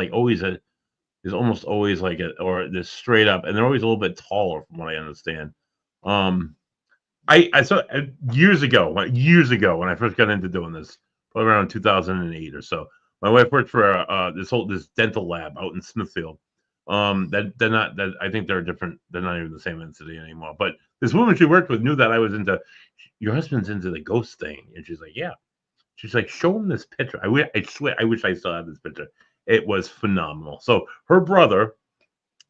almost always like or this straight up, and they're always a little bit taller from what I understand. I saw years ago when I first got into doing this, probably around 2008 or so. My wife worked for this dental lab out in Smithfield. I think they're different. They're not even the same entity anymore. But this woman she worked with knew that I was into. Your husband's into the ghost thing, and she's like, yeah. She's like, show him this picture. I swear, I wish I still had this picture. It was phenomenal. So her brother,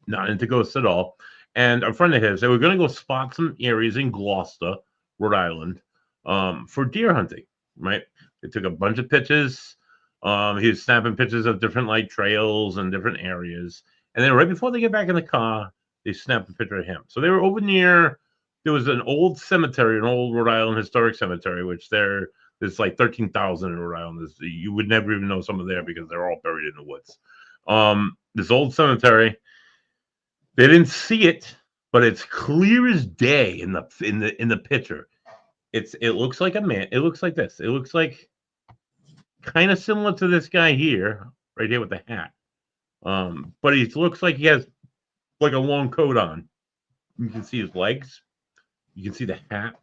not into ghosts at all, and a friend of his, they were going to go spot some areas in Gloucester, Rhode Island, for deer hunting. Right? They took a bunch of pictures. He was snapping pictures of different like trails and different areas. And then right before they get back in the car, they snapped a picture of him. So they were over near. There was an old cemetery, an old Rhode Island historic cemetery, which there's like 13,000 in Rhode Island. You would never even know some of there because they're all buried in the woods. This old cemetery. They didn't see it, but it's clear as day in the picture. It looks like a man. It looks like this. It looks like kind of similar to this guy here, right here with the hat. But he looks like he has like a long coat on. You can see his legs. You can see the hat.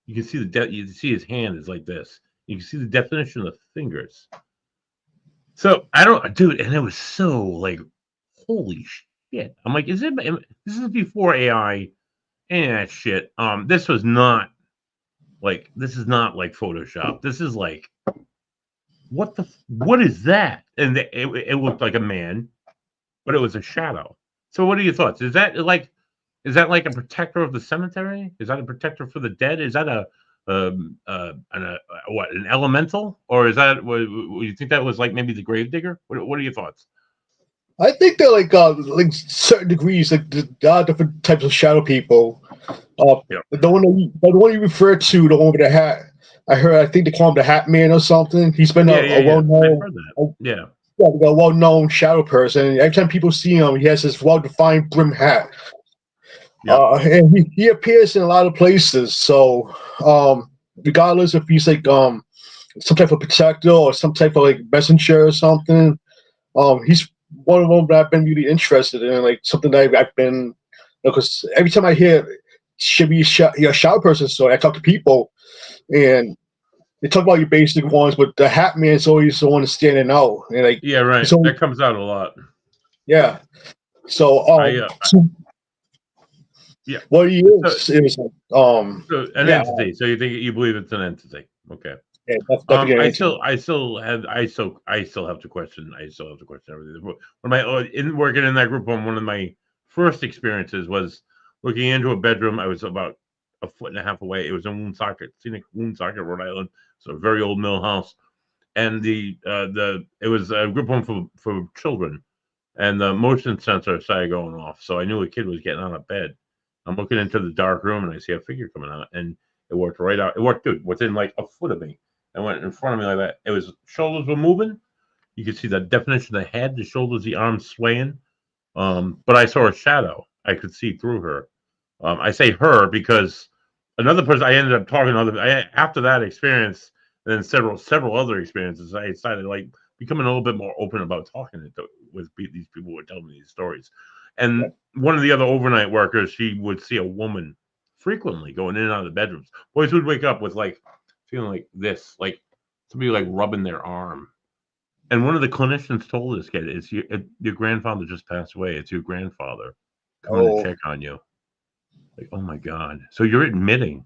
You can see you can see his hand is like this. You can see the definition of the fingers. So I don't, dude, and it was so like, holy shit! I'm like, this is before AI and that shit. This is not like Photoshop. This is like, what is that? And it looked like a man. but it was a shadow. So what are your thoughts? Is that like a protector of the cemetery? Is that a protector for the dead? Is that what, an elemental, or is that what you think that was, like maybe the gravedigger? What are your thoughts? I think they're like certain degrees, like there are different types of shadow people. Yeah, The one you referred to, the one with the hat. I think they call him the Hat Man or something. He's been yeah, a yeah, yeah. well I've known, heard that. Yeah, a well known shadow person. Every time people see him, he has this well defined brim hat. yeah. And he appears in a lot of places. So, regardless if he's like some type of protector or some type of like messenger or something, he's one of them that I've been really interested in, like something that I've been, because every time I hear should be a shadow person story, I talk to people and they talk about your basic ones, but the Hat Man is always the one standing out, and like Yeah, right. so That comes out a lot. yeah. So I so yeah. what he So, is so an yeah, entity. So you believe it's an entity? Okay. yeah, that's definitely an entity. I still have to question everything. When my in working in that group home, one of my first experiences was looking into a bedroom. I was about a foot and a half away. It was in scenic Woonsocket, Rhode Island. It's a very old mill house, and it was a group home for children, and the motion sensor started going off. So I knew a kid was getting out of bed. I'm looking into the dark room, and I see a figure coming out, and it worked right out. It worked, dude, within like a foot of me. And went in front of me like that. It was shoulders were moving. You could see the definition of the head, the shoulders, the arms swaying. But I saw a shadow. I could see through her. I say her because another person I ended up talking to after that experience, and then several other experiences. I decided like becoming a little bit more open about talking with these people who were telling me these stories. Yeah. And one of the other overnight workers, she would see a woman frequently going in and out of the bedrooms. Boys would wake up with like feeling like this, like somebody like rubbing their arm. And one of the clinicians told this kid, your grandfather just passed away. It's your grandfather coming to Oh, check on you." Like, oh my God. So you're admitting,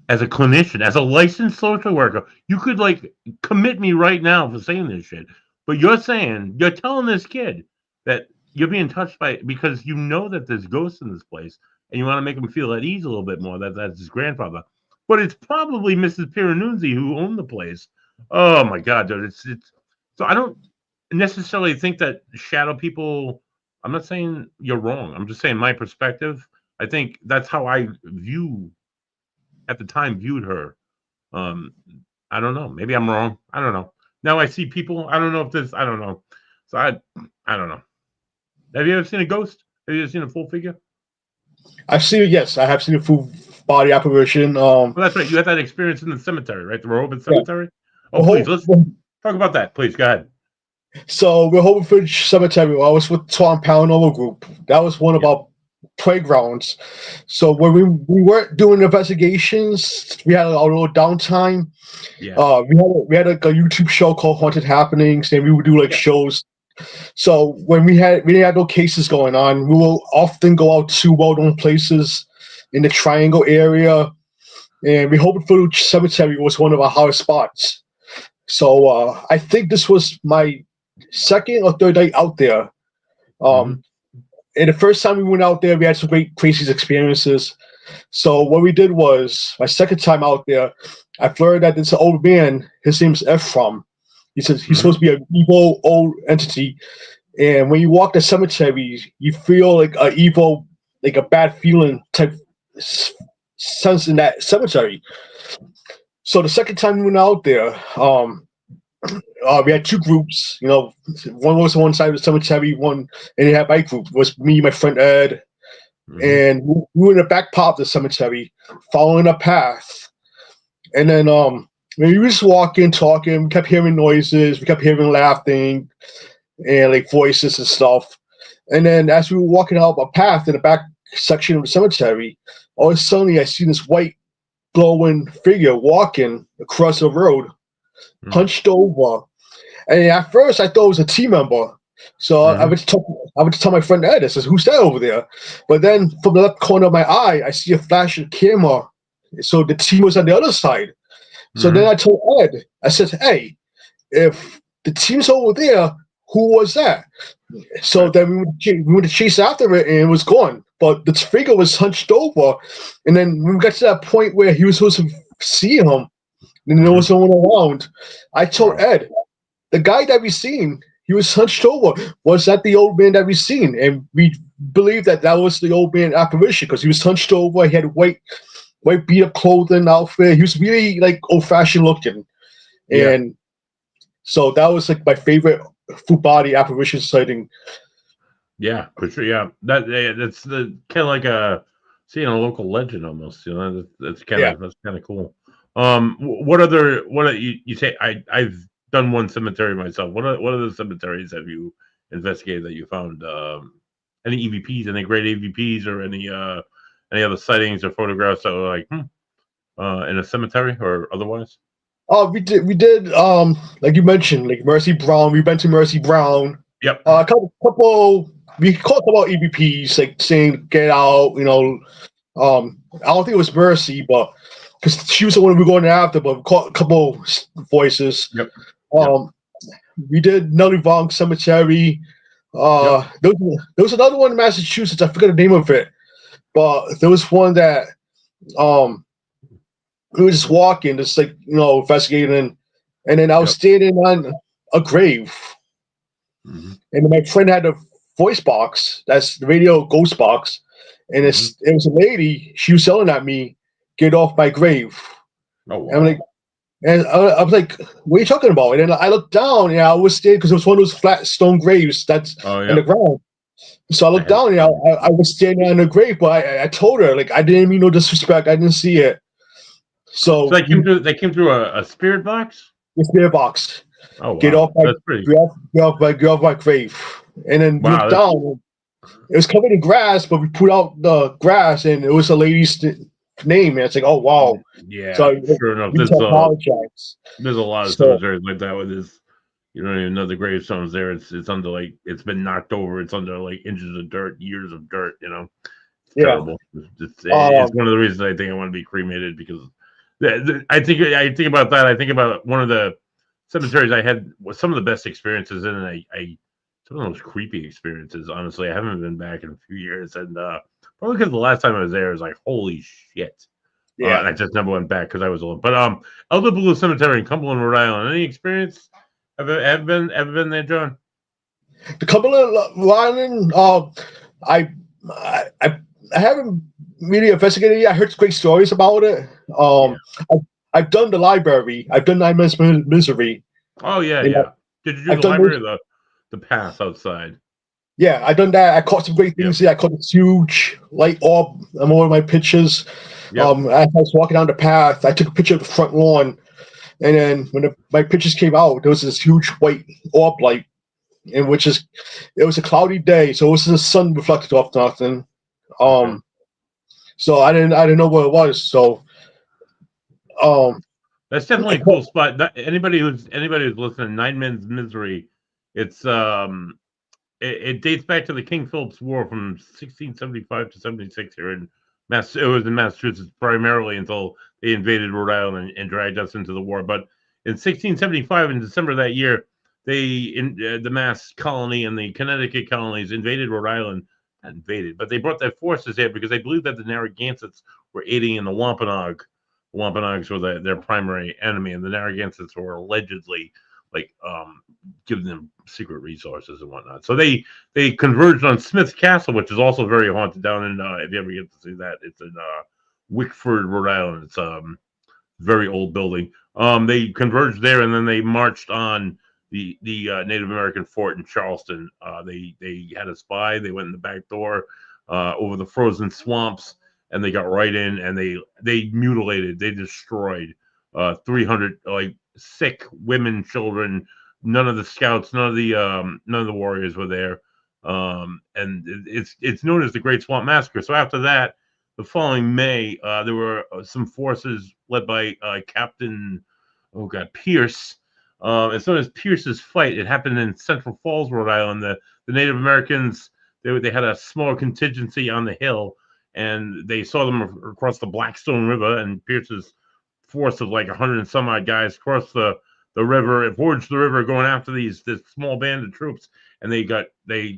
as a clinician, as a licensed social worker, you could like commit me right now for saying this shit. But you're telling this kid that you're being touched by, because you know that there's ghosts in this place, and you want to make him feel at ease a little bit more that that's his grandfather. But it's probably Mrs. Piranunzi who owned the place. Oh my God, dude. It's so I don't necessarily think that shadow people. I'm not saying you're wrong. I'm just saying my perspective. I think that's how I at the time viewed her. Um, I don't know. Maybe I'm wrong. I don't know. Now I see people. I don't know if this. I don't know. So I don't know. Have you ever seen a ghost? Have you ever seen a full figure? I've seen it. Yes, I have seen a full body apparition. Well, that's right. You had that experience in the cemetery, right? The Rehoboth Yeah, Cemetery. Oh, the please, whole let's talk about that. Please, go ahead. so we're hoping for cemetery. I was with Tom Paranormal Group. That was one of Yeah, our playgrounds. So when we weren't doing investigations, we had a little downtime. yeah, We had like a YouTube show called Haunted Happenings, and we would do like yeah. shows. So when we didn't have no cases going on, we will often go out to well-known places in the Triangle area, and we hoped for Cemetery was one of our hottest spots. So I think this was my second or third night out there. Hmm. Um, and the first time we went out there, we had some great crazy experiences. So what we did was my second time out there, I learned that this old man, his name's Ephraim. He says he's Hmm. supposed to be an evil old entity. And when you walk the cemetery, you feel like a evil, like a bad feeling type sense in that cemetery. So the second time we went out there, we had two groups. You know, one was on one side of the cemetery, one, and they had my group. It was me, my friend Ed, Hmm. and we were in the back part of the cemetery, following a path. And then we were just walking, talking. We kept hearing noises. We kept hearing laughing and like voices and stuff. And then as we were walking out a path in the back section of the cemetery, all of a sudden I see this white glowing figure walking across the road, hunched over. And at first, I thought it was a team member. So Hmm. I would tell my friend Ed, I says, "Who's that over there?" But then from the left corner of my eye, I see a flashing camera. So the team was on the other side. So then Hmm. I told Ed, I said, "Hey, if the team's over there, who was that? So then we went to chase after it, and it was gone. But the figure was hunched over, and then when we got to that point where he was supposed to see him, and there was no one around, I told Ed, the guy that we seen, he was hunched over. Was that the old man that we seen? And we believed that was the old man apparition because he was hunched over. He had white beat up clothing, outfit. He was really like old fashioned looking, and so that was like my favorite full body apparition sighting. Yeah, for sure. Yeah, that's the kind of like seeing a local legend almost. You know, that's kind of cool. What you say? I've done one cemetery myself. What other cemeteries have you investigated that you found? Any EVPs, any great EVPs, or any other sightings or photographs that were like in a cemetery or otherwise? Oh, we did. Like you mentioned, like Mercy Brown. We've been to Mercy Brown. Yep. A couple. We caught about EVPs, like saying "get out." You know, I don't think it was Mercy, but because she was the one we were going after. But we caught a couple voices. Yep. We did Nelly Vonk Cemetery. There was another one in Massachusetts. I forget the name of it, but there was one that we were just walking, just like investigating, and then I was standing on a grave, and then my friend had a voice box, that's the radio ghost box, and it was a lady. She was yelling at me, "Get off my grave!" Oh, wow. And I'm like, and I was like, "What are you talking about?" And then I looked down, and I was standing because it was one of those flat stone graves that's in the ground. So I looked down, and I was standing on the grave, but I told her, like, I didn't mean no disrespect. I didn't see it. So they came through a spirit box. The spirit box. Oh, wow. Get off my grave. And then look down. It was covered in grass, but we put out the grass, and it was a lady's name. And it's like, oh wow. Yeah. So sure enough, there's a lot of cemeteries like that with this. You don't even know the gravestones there. It's under like it's been knocked over. It's under like inches of dirt, years of dirt. You know, it's terrible. It's one of the reasons I think I want to be cremated because I think about that. I think about one of the cemeteries I had was some of the best experiences in, and some of those creepy experiences. Honestly, I haven't been back in a few years, and probably because the last time I was there, I was like, holy shit. And I just never went back because I was alone. But Elder Blue Cemetery in Cumberland, Rhode Island. Any experience? Ever been there, John? The Cumberland, Rhode Island. I haven't really investigated yet. I heard great stories about it. I've done the library. I've done 9 Months Misery. Oh yeah. Did you do the library or the path outside? Yeah, I done that. I caught some great things here. I caught this huge light orb on one of my pictures. As I was walking down the path, I took a picture of the front lawn, and then when my pictures came out, there was this huge white orb light, it was a cloudy day, so it was the sun reflected off nothing. So I didn't know what it was. So that's definitely a cool spot. Anybody who's listening, 9 Men's Misery. It's it dates back to the King Philip's War from 1675 to 76 here in it was in Massachusetts primarily until they invaded Rhode Island and dragged us into the war. But in 1675, in December of that year, the Mass colony and the Connecticut colonies invaded Rhode Island. Not invaded, but they brought their forces here because they believed that the Narragansetts were aiding in the Wampanoag. The Wampanoags were their primary enemy, and the Narragansetts were allegedly giving them secret resources and whatnot. So they converged on Smith's Castle, which is also very haunted down in if you ever get to see that, it's in Wickford, Rhode Island. It's very old building. They converged there, and then they marched on the Native American fort in Charleston. They had a spy. They went in the back door over the frozen swamps, and they got right in, and they mutilated, they destroyed 300 sick women, children. None of the scouts, none of the warriors were there, and it's known as the Great Swamp Massacre. So after that, the following May, there were some forces led by Captain Pierce. It's known as Pierce's Fight. It happened in Central Falls, Rhode Island. The Native Americans, they had a small contingency on the hill, and they saw them across the Blackstone River, and Pierce's force of like 100 and some odd guys crossed the the river, forged the river, going after this small band of troops, and they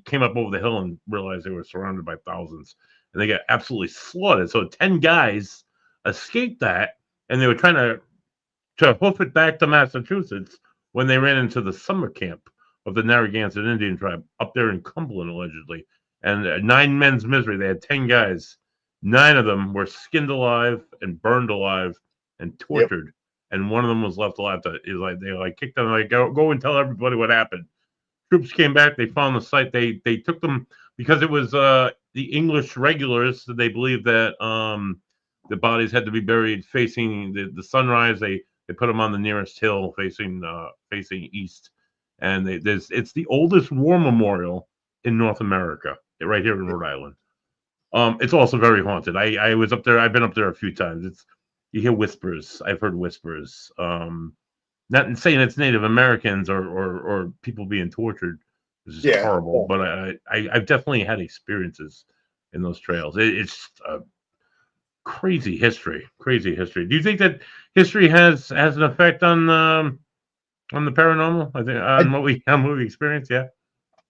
came up over the hill and realized they were surrounded by thousands, and they got absolutely slaughtered. So 10 guys escaped that, and they were trying to hoof it back to Massachusetts when they ran into the summer camp of the Narragansett Indian tribe up there in Cumberland, allegedly. And 9 men's misery. They had 10 guys. 9 of them were skinned alive and burned alive and tortured. Yep. And one of them was left alive. They kicked them, like, go and tell everybody what happened. Troops came back. They found the site. They took them because it was the English regulars. They believed that the bodies had to be buried facing the sunrise. They put them on the nearest hill facing east. And it's the oldest war memorial in North America, right here in Rhode Island. It's also very haunted. I was up there. I've been up there a few times. You hear whispers. I've heard whispers. Not saying it's Native Americans or people being tortured. This is horrible. But I've definitely had experiences in those trails. It's crazy history. Crazy history. Do you think that history has an effect on the paranormal? I think on what we experience. Yeah,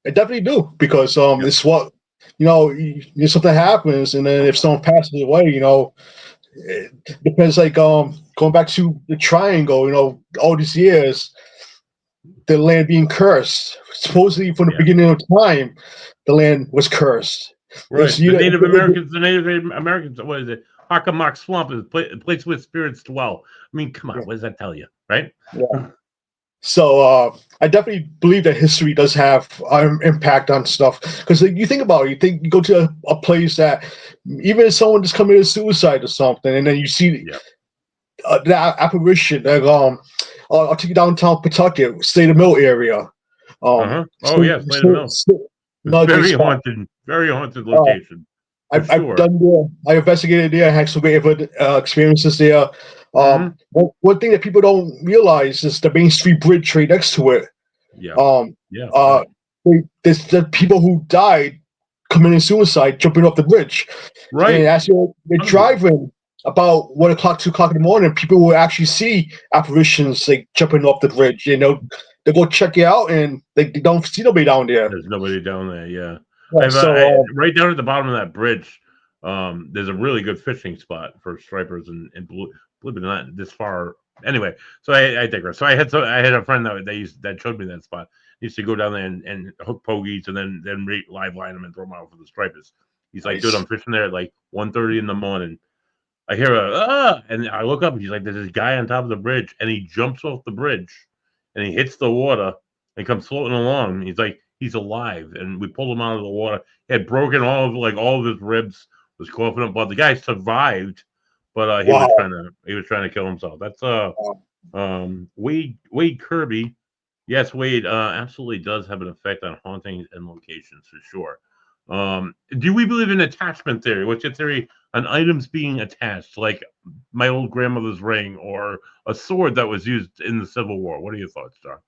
I definitely do, because it's what something happens, and then if someone passes away, it depends. Like going back to the triangle, all these years, the land being cursed. Supposedly from the beginning of time, the land was cursed. Right. The Native Americans. What is it? Hockomock Swamp is a place where spirits dwell. I mean, come on, what does that tell you, right? Yeah. So I definitely believe that history does have impact on stuff, because you think about it, you go to a place that even if someone just committed suicide or something, and then you see that apparition. Like, I'll take you downtown Pawtucket, State of Mill area. Oh yeah, State of Mill. Very haunted location. I've done there. I investigated there. I had some great experiences there. One thing that people don't realize is the Main Street Bridge right next to it. There's the people who died committing suicide jumping off the bridge. Right. And as they're driving about 1 o'clock, 2 o'clock in the morning, people will actually see apparitions like jumping off the bridge. They go check it out, and they don't see nobody down there. There's nobody down there. Yeah. Right down at the bottom of that bridge, there's a really good fishing spot for stripers, and believe it or not, this far. Anyway, so I digress. So I had a friend that showed me that spot. He used to go down there and hook pogies, and then live line them and throw them out for the stripers. He's like, dude, I'm fishing there at like 1:30 in the morning. I hear and I look up, and he's like, there's this guy on top of the bridge, and he jumps off the bridge, and he hits the water and comes floating along. He's like, he's alive, and we pulled him out of the water. He had broken all of his ribs, was coughing up blood. The guy survived, but he was trying to kill himself. That's Wade Kirby. Yes, Wade absolutely does have an effect on hauntings and locations for sure. Do we believe in attachment theory? What's your theory on items being attached, like my old grandmother's ring or a sword that was used in the Civil War? What are your thoughts, John?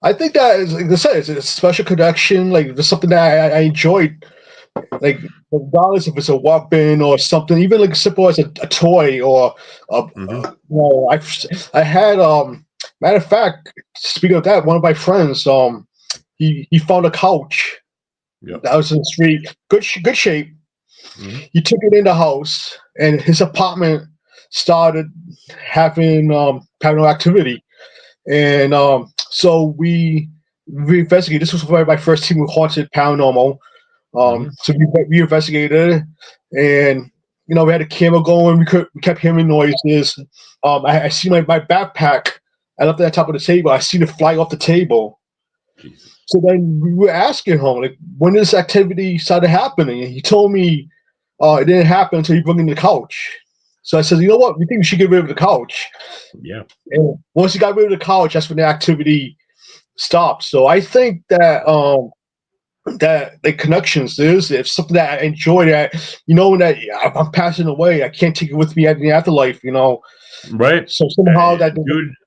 I think that is, like I said, it's a special connection. Like, there's something that I enjoyed. Like, regardless if it's a weapon or something, even like simple as a toy or I had matter of fact, speaking of that, one of my friends he found a couch that was in the street, good shape. He took it in the house, and his apartment started having paranormal activity. And so we investigated. This was my first team with haunted paranormal. So we investigated, and we had a camera going. We kept hearing noises. I see my backpack. I left it at the top of the table. I seen it fly off the table. Jesus. So then we were asking him, like, when this activity started happening, and he told me it didn't happen until he brought in the couch. So I said, you know what? We think we should get rid of the couch. Yeah. And once he got rid of the couch, that's when the activity stopped. So I think that that the connections is if something that I enjoy, that that I'm passing away, I can't take it with me in the afterlife. Right. So somehow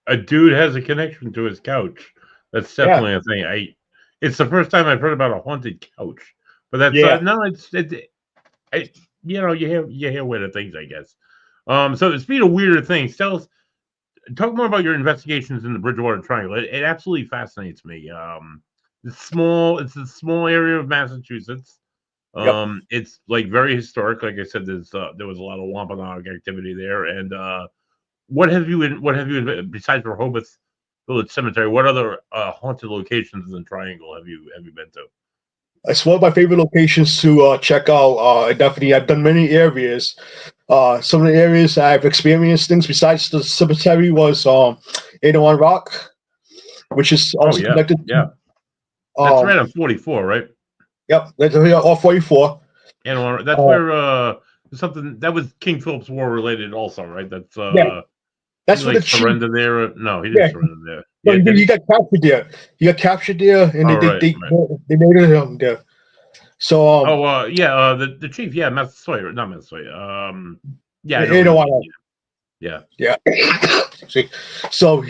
a dude has a connection to his couch. That's definitely a thing. It's the first time I've heard about a haunted couch, but that's you hear weirder things, I guess. So speaking of weirder things, tell us, talk more about your investigations in the Bridgewater Triangle. It absolutely fascinates me. It's a small area of Massachusetts. Yep. It's like very historic. Like I said, there was a lot of Wampanoag activity there. And what have you besides Rehoboth Village Cemetery? What other haunted locations in the Triangle have you been to? It's one of my favorite locations to check out. Definitely, I've done many areas. Some of the areas I've experienced things besides the cemetery was 801 Rock, which is Oh also yeah, connected yeah. to, That's right on 44, right? yep, that's off 44. And that's Uh, where something that was King Philip's War related also, right? That's yeah, he that's where the like chief. surrendered there. No, he didn't Yeah, surrender there. no, Yeah, did he he? got captured there. He got captured there, and Oh right, right. they murdered him there. So Oh yeah, the chief, yeah, Massasoit, not Massasoit. Yeah, I know what you 801 mean. Rock. Yeah. Yeah. See, so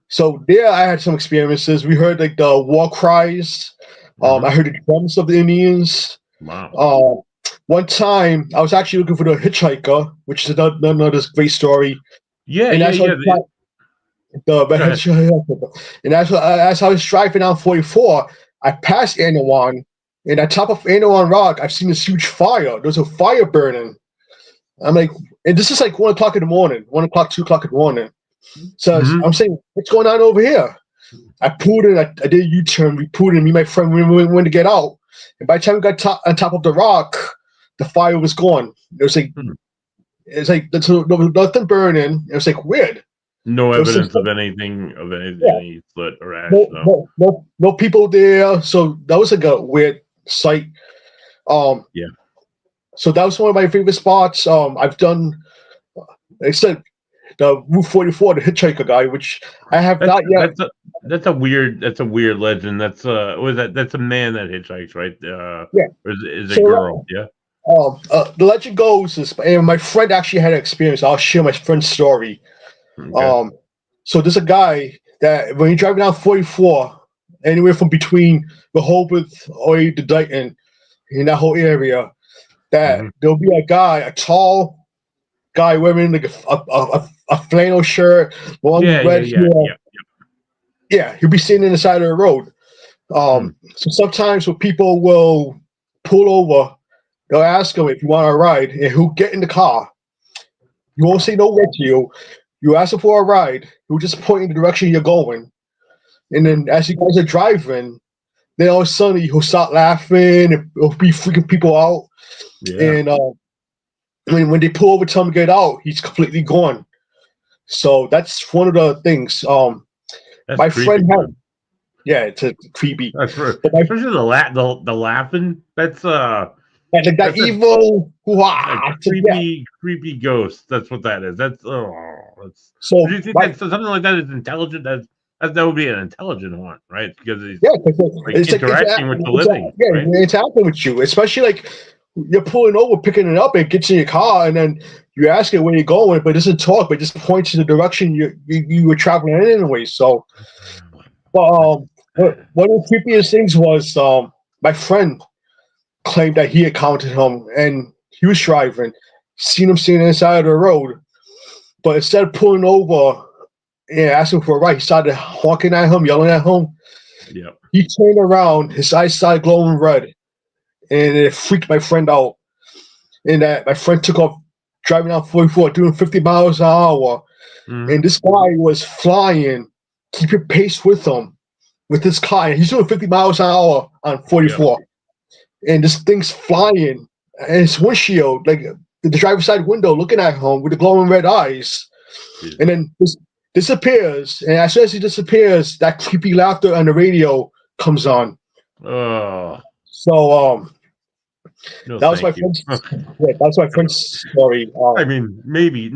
so there I had some experiences. We heard like the war cries. I Hmm. heard the drums of the Indians. Wow. Uh, One time I was actually looking for the hitchhiker, which is another great story. Yeah, And yeah, that's yeah. what the Go ahead. and as I was driving down 44, I passed Anawan, and at top of Anawan Rock, I've seen this huge fire. There's a fire burning. I'm like, and this is like 1 o'clock in the morning, 1 o'clock, 2 o'clock in the morning. So Hmm. I'm saying, what's going on over here? I pulled in, I did a U-turn, we pulled in, me and my friend, we went to get out. And by the time we got on top of the rock, the fire was gone. It's like there was nothing burning. It was like weird. No There was some evidence of anything of yeah, any slit or ash. no, No. no, no, no people there. So that was like a weird sight. Um, Yeah. so that was one of my favorite spots. I've done, except the Route 44, the hitchhiker guy, which I have That's not yet. that's a weird legend. That's was that that's a man that hitchhikes, right? Yeah. Or is it a girl? So Yeah. the legend goes is, and my friend actually had an experience. I'll share my friend's story. Okay. Um, so there's a guy that when you're driving down 44, anywhere from between Rehoboth or to Dayton, in that whole area, that Hmm. there'll be a guy, a tall guy wearing like a flannel shirt, long Yeah, yeah, red yeah, hair. yeah. Yeah, he'll be sitting in the side of the road. Hmm. So sometimes when people will pull over, they'll ask him if you want a ride, and he'll get in the car. You won't say no word to you. You ask him for a ride. He'll just point in the direction you're going. And Hmm. then as you guys are driving, then all of a sudden he'll start laughing and he'll be freaking people out. Yeah, And when they pull over to him to get out, he's completely gone. So that's one of the things. that's My creepy, friend had, man. yeah, it's creepy. That's for But my especially the laughing. like that That's a evil, like yeah. creepy ghost. That's what that is. That's. Would So you think my that something like that is intelligent? That would be an intelligent one, right? Because he's yeah, 'cause like it's like interacting with the living, yeah, right? it's happening with you, especially like you're pulling over, picking it up, and it gets in your car, and then you ask it where you're going, but it doesn't talk, but it just points in the direction you were traveling in anyway. So, but That's bad. one of the creepiest things was my friend claimed that he encountered him, and he was driving, seen him sitting inside of the road, but instead of pulling over and asking for a ride, he started honking at him, yelling at him. Yep. He turned around, his eyes started glowing red, and it freaked my friend out. And that my friend took off driving down 44, doing 50 miles an hour, and Hmm. this guy was flying, keeping pace with him with his car. And he's doing 50 miles an hour on Yep. 44, and this thing's flying, and his windshield, like the driver's side window, looking at him with the glowing red eyes, and Jesus. then this disappears. And as soon as he disappears, that creepy laughter on the radio comes on. Oh So no, that was my thank you. friend's. Yeah, that was my friend's story. I mean, maybe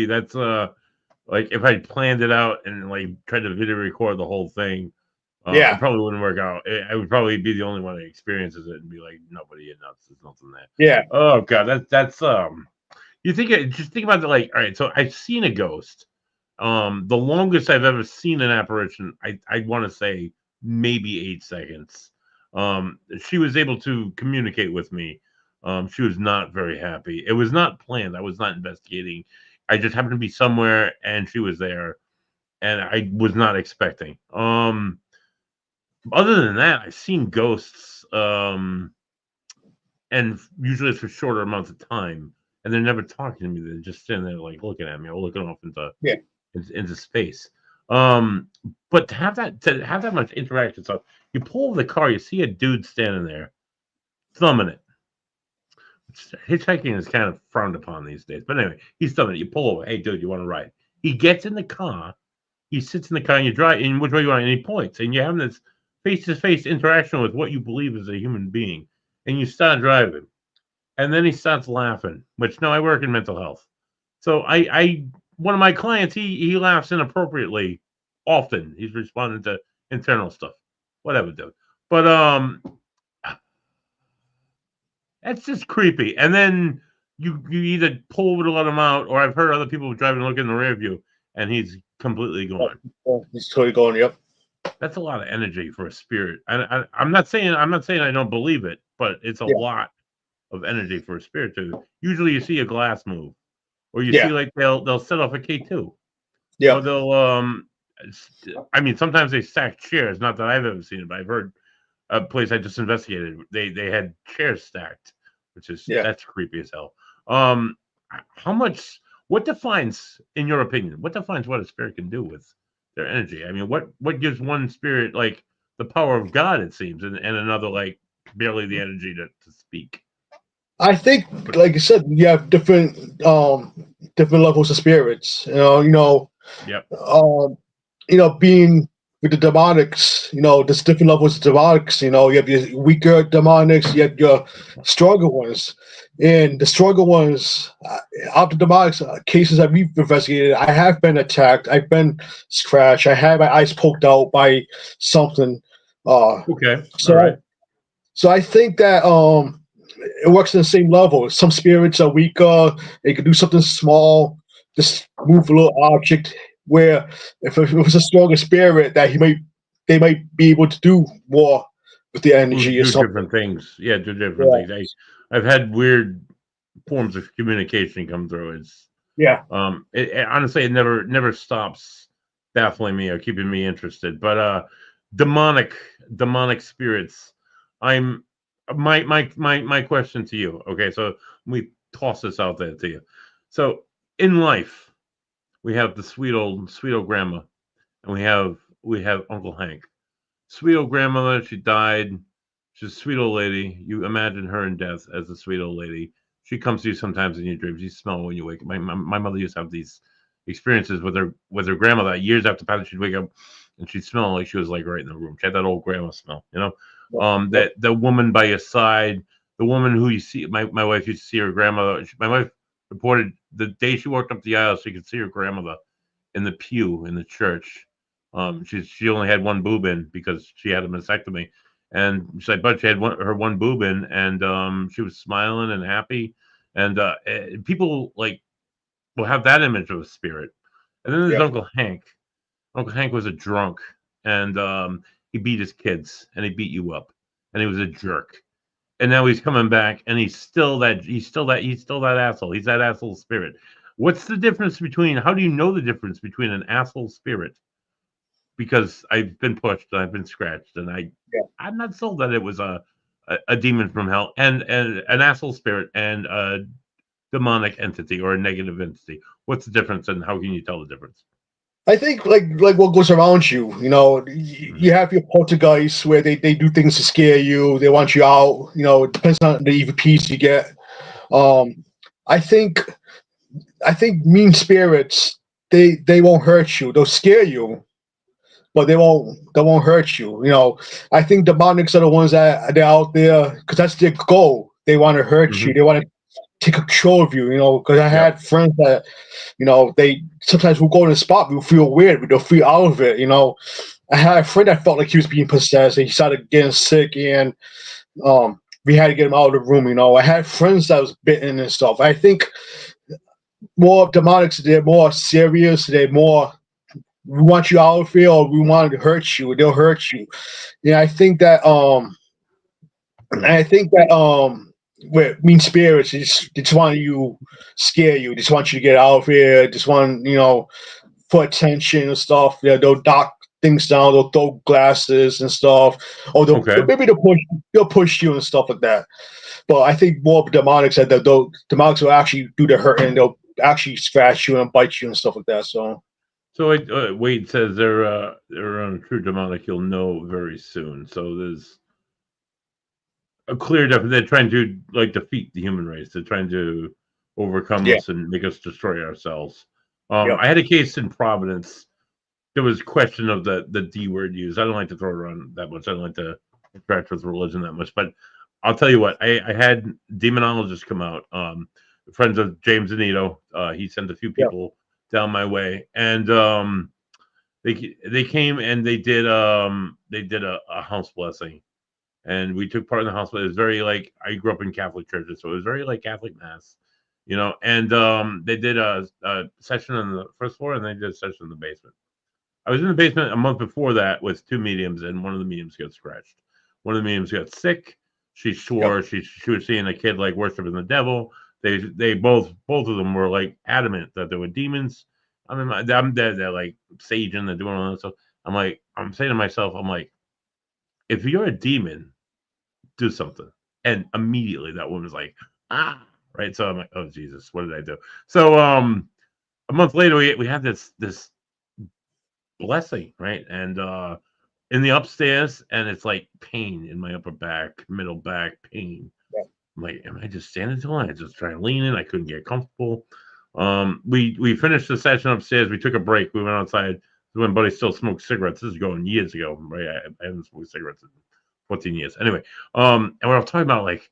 that's like if I planned it out and like tried to video record the whole thing, it Yeah, probably wouldn't work out. I would probably be the only one that experiences it and be like, nobody in nuts. There's nothing there. yeah, Oh god, that's. You think just think about the like. All right, so I've seen a ghost. The longest I've ever seen an apparition, I want to say maybe 8 seconds. She was able to communicate with me. She was not very happy. It was not planned. I was not investigating I just happened to be somewhere and she was there, and I was not expecting. Other than that, I've seen ghosts, and usually it's for shorter amounts of time, and they're never talking to me. They're just sitting there like looking at me or looking off Yeah. into space. Um, but to have that much interaction, so you pull over the car, you see a dude standing there, thumbing it. Hitchhiking is kind of frowned upon these days. But anyway, he's thumbing it. You pull over. Hey, dude, you want to ride? He gets in the car. He sits in the car and you drive in which way you want, and he points, and you're having this face-to-face interaction with what you believe is a human being, and you start driving, and then he starts laughing. Which no, I work in mental health, so I one of my clients he laughs inappropriately often. He's responding to internal stuff, whatever, dude. But that's just creepy. And then you either pull over to let him out, or I've heard other people driving and look in the rear view, and he's completely gone. He's totally going. Yep. That's a lot of energy for a spirit. I'm not saying I don't believe it, but it's a Yeah. lot of energy for a spirit to. Usually, you see a glass move, or you Yeah. see like they'll set off a K2, Yeah. or they'll. I mean, sometimes they stack chairs. Not that I've ever seen it, but I've heard a place I just investigated. They had chairs stacked, which is Yeah. that's creepy as hell. Um, how much? What defines, in your opinion, what defines what a spirit can do with their energy? I mean, what gives one spirit like the power of God, it seems, and another like barely the energy to speak? I think, like you said, you have different levels of spirits. Yep. Being with the demonics, there's different levels of demonics. You have your weaker demonics, you have your stronger ones. And the stronger ones, out the demonics cases that we've investigated, I have been attacked, I've been scratched, I had my eyes poked out by something. Okay. So, All right. so I think that it works on the same level. Some spirits are weaker; they can do something small, just move a little object. Where if it was a stronger spirit, that they might be able to do more with the energy or Do something. different things. Yeah, do different Yeah, things. I've had weird forms of communication come through. It's yeah, honestly, it never stops baffling me or keeping me interested. But demonic spirits. I'm my question to you. Okay, so we toss this out there to you. So in life, we have the sweet old grandma, and we have Uncle Hank. Sweet old grandmother, she died. She's a sweet old lady. You imagine her in death as a sweet old lady. She comes to you sometimes in your dreams. You smell when you wake up. My mother used to have these experiences with her grandmother. Years after passing, she'd wake up and she'd smell like she was like right in the room. She had that old grandma smell, you know. yep, That the woman by your side, the woman who you see. My wife used to see her grandmother. My wife reported the day she walked up the aisle, she could see her grandmother in the pew in the church. She only had one boob in because she had a mastectomy, and but she had her one boob in, and she was smiling and happy, and people like will have that image of a spirit. And then there's yep, Uncle Hank. Uncle Hank was a drunk, and he beat his kids, and he beat you up, and he was a jerk. And now he's coming back, and he's still that asshole. He's that asshole spirit. What's the difference between? How do you know the difference between an asshole spirit, because I've been pushed, I've been scratched, and yeah. I'm not sold that it was a demon from hell and an asshole spirit and a demonic entity or a negative entity. What's the difference, and how can you tell the difference? I think like what goes around you. Mhm. You have your poltergeists where they do things to scare you. They want you out. It depends on the EVPs you get. Um, I think I think mean spirits they won't hurt you. They'll scare you, but they won't hurt you. I think demonics are the ones that they're out there because that's their goal. They want to hurt you. Mhm. They want to take control of you. Because I Yep. had friends that they sometimes will go in a spot, we'll feel weird, but they'll feel out of it. I had a friend that felt like he was being possessed, and he started getting sick, and we had to get him out of the room. I had friends that was bitten and stuff. I think more demonics, they're more serious. They're more, we want you out of here, or we want to hurt you. They'll hurt you. Yeah, I think that with mean spirits. They just want you scare you. They just want you to get out of here. Just want for attention and stuff. Yeah, they'll knock things down. They'll throw glasses and stuff. Or Okay. maybe they'll push you and stuff like that. But I think more of demonics that the demonics will actually do the hurt and they'll actually scratch you and bite you and stuff like that. So Wade says they're on a true demonic. You'll know very soon. So there's a clear definition. They're trying to like defeat the human race. They're trying to overcome us and make us destroy ourselves. I had a case in Providence. There was question of the D word used. I don't like to throw it around that much. I don't like to interact with religion that much. But I'll tell you what, I had demonologists come out. Friends of James Anito. He sent a few people down my way, and they came and they did a house blessing, and we took part in the house. It was very like, I grew up in Catholic churches, so it was very like Catholic mass, and they did a session on the first floor, and they did a session in the basement. I was in the basement a month before that with two mediums, and one of the mediums got scratched. One of the mediums got sick. She swore she was seeing a kid like worshiping the devil. They both of them were like adamant that there were demons. I mean, they're like saging, they're doing all that stuff. I'm saying to myself, I'm like, if you're a demon, do something. And immediately that woman was like, right. So I'm like, oh Jesus, what did I do? So a month later we had this blessing, right? And in the upstairs, and it's like pain in my upper back, middle back pain. I'm like, am I just standing too long? I just trying to lean in. I couldn't get comfortable. We finished the session upstairs. We took a break. We went outside. When Buddy still smoked cigarettes. This is going years ago, right? I haven't smoked cigarettes in 14 years. Anyway, and what I was talking about, like,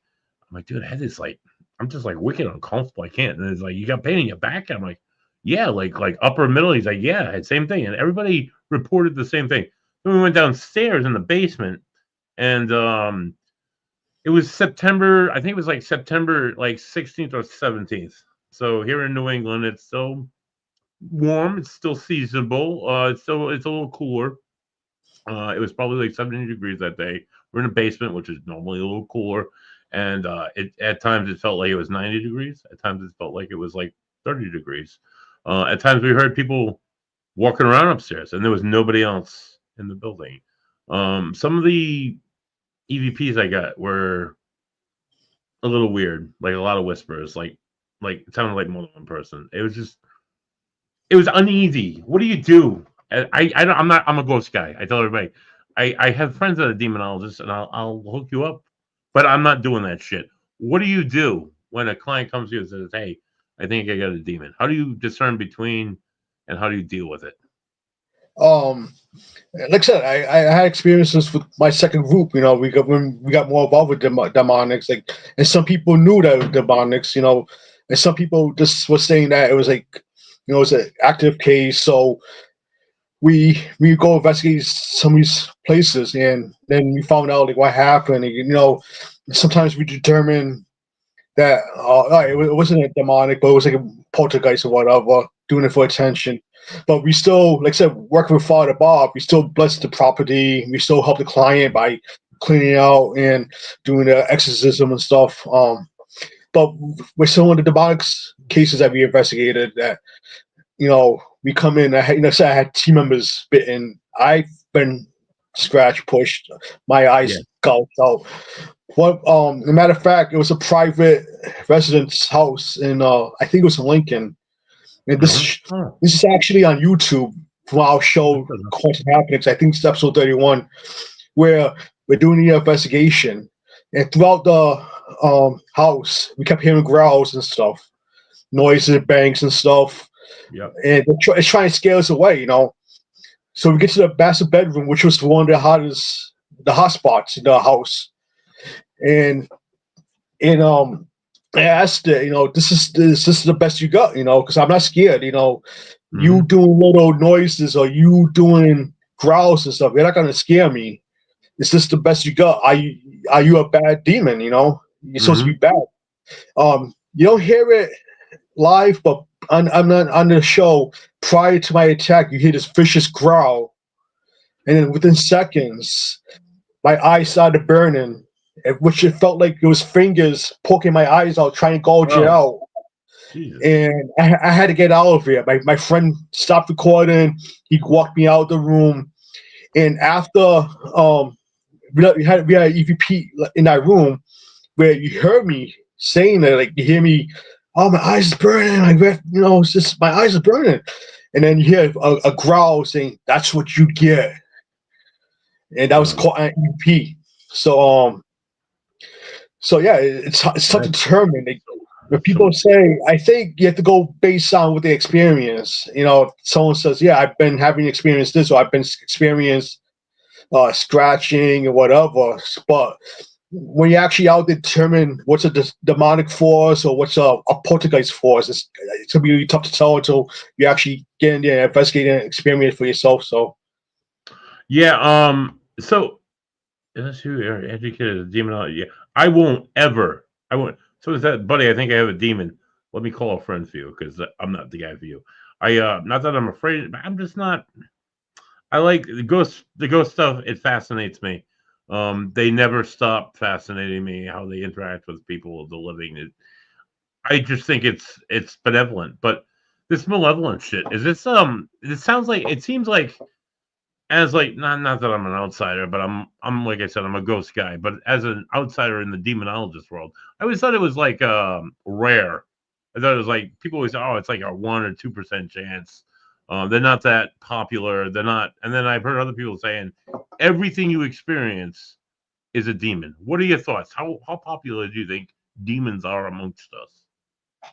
I'm like, dude, I had this like, I'm just like wicked uncomfortable. I can't. And it's like, you got pain in your back? I'm like, yeah, like upper middle. He's like, yeah, I had same thing. And everybody reported the same thing. Then we went downstairs in the basement, and it was September. I think it was like September like 16th or 17th. So here in New England, it's still warm. It's still seasonable. It's a little cooler. It was probably like 70 degrees that day. We're in a basement, which is normally a little cooler, and at times it felt like it was 90 degrees. At times it felt like it was like 30 degrees. At times we heard people walking around upstairs, and there was nobody else in the building. Some of the EVPs I got were a little weird, like a lot of whispers, like it sounded like more than one person. It was uneasy. What do you do? I'm a ghost guy. I tell everybody, I have friends that are demonologists, and I'll hook you up, but I'm not doing that shit. What do you do when a client comes to you and says, "Hey, I think I got a demon"? How do you discern between, and how do you deal with it? Like I said, I had experiences with my second group. When we got more involved with demonics, like, and some people knew that it was demonics. And some people just were saying that it was like, it was an active case. So we go investigate some of these places, and then we found out like what happened. And, sometimes we determine that it wasn't a demonic, but it was like a poltergeist or whatever, doing it for attention. But we still, like I said, working with Father Bob, we still bless the property. We still help the client by cleaning out and doing the exorcism and stuff. But with some of the demonic cases that we investigated, that we come in. I had team members bitten. I've been scratched, pushed, my eyes gouged out. What? As a matter of fact, it was a private residence house in I think it was in Lincoln. And this is actually on YouTube from our show Quantum Happenings. I think it's episode 31, where we're doing the investigation. And throughout the house, we kept hearing growls and stuff, noises, bangs and stuff. Yeah. And it's trying to scare us away, So we get to the master bedroom, which was one of the hot spots in the house. And I asked it, this is the best you got, because I'm not scared, you doing little noises or you doing growls and stuff, you're not gonna scare me. Is this the best you got? Are you a bad demon? You're supposed to be bad. You don't hear it live, but on the show prior to my attack, you hear this vicious growl, and then within seconds, my eyes started burning. which it felt like it was fingers poking my eyes out, trying to gouge it Oh, out. Jesus. And I had to get out of it. My friend stopped recording. He walked me out of the room. And after we had an EVP in that room where you heard me saying that, like you hear me, oh, my eyes is burning, like, it's just my eyes are burning. And then you hear a growl saying, "That's what you get." And that was Um, called an EVP. So yeah, it's tough to that's determine. Like, when so people say, I think you have to go based on what they experience. If someone says, "Yeah, I've been having experienced this," or "I've been experienced scratching or whatever," but when you actually out determine what's a demonic force or what's a poltergeist force, it's gonna be really tough to tell until you actually get in there and investigate and experience for yourself. So yeah. So unless you are educated as a demonology, yeah, I won't ever. I won't. So is that, buddy? I think I have a demon. Let me call a friend for you because I'm not the guy for you. Not that I'm afraid, but I'm just not. I like the ghost stuff. It fascinates me. They never stop fascinating me. How they interact with people, the living. I just think it's benevolent. But this malevolent shit is this. It sounds like it seems like as like not that I'm an outsider, but I'm like I said, I'm a ghost guy. But as an outsider in the demonologist world, I always thought it was like rare. I thought it was like people always say, oh, it's like a 1 or 2% chance. They're not that popular. They're not. And then I've heard other people saying everything you experience is a demon. What are your thoughts? How popular do you think demons are amongst us?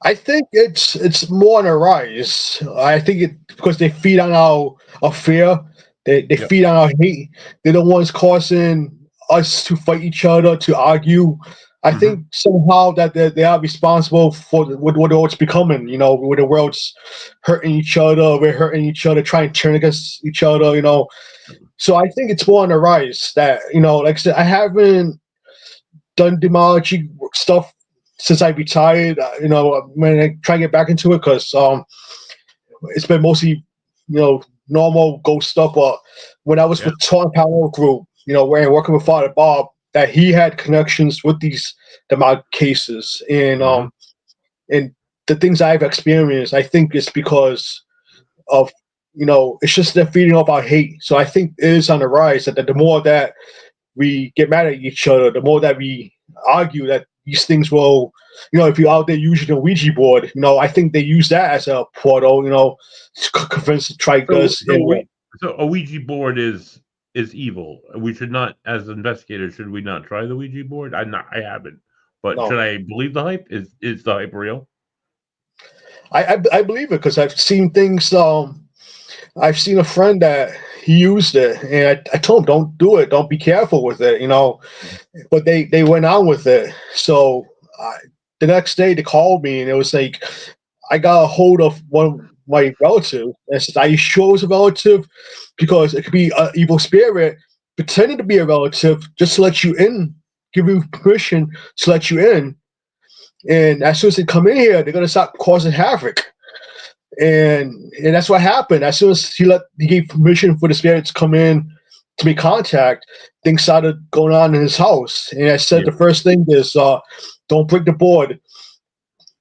I think it's more on a rise. I think it because they feed on our fear. They Yep. feed on our hate. They're the ones causing us to fight each other, to argue. I Hmm. think somehow that they are responsible for what the world's becoming. Where the world's hurting each other, we're hurting each other, trying to turn against each other. So I think it's more on the rise. That like I said, I haven't done demology stuff since I retired. When I try to get back into it because it's been mostly normal ghost stuff. But when I was Yeah. with Tom Powell Group, where I'm working with Father Bob, that he had connections with these demonic cases, Hmm. and the things I've experienced, I think it's because of it's just they're feeding off our hate. So I think it is on the rise that the more that we get mad at each other, the more that we argue that these things will, if you're out there using a Ouija board, I think they use that as a portal, to convince the So trikers. so And we so a Ouija board is evil. We should not, as investigators, should we not try the Ouija board? I haven't, but no, should I believe the hype? Is the hype real? I believe it because I've seen things. I've seen a friend that he used it, and I told him, "Don't do it. Don't be careful with it," But they went on with it. So the next day they called me, and it was like I got a hold of one of my relatives and said, "Are you sure it was a relative? Because it could be an evil spirit pretending to be a relative just to let you in, give you permission to let you in. And as soon as they come in here, they're gonna start causing havoc." And that's what happened. As soon as he gave permission for the spirit to come in to make contact, things started going on in his house. And I said Yeah. the first thing is, don't break the board,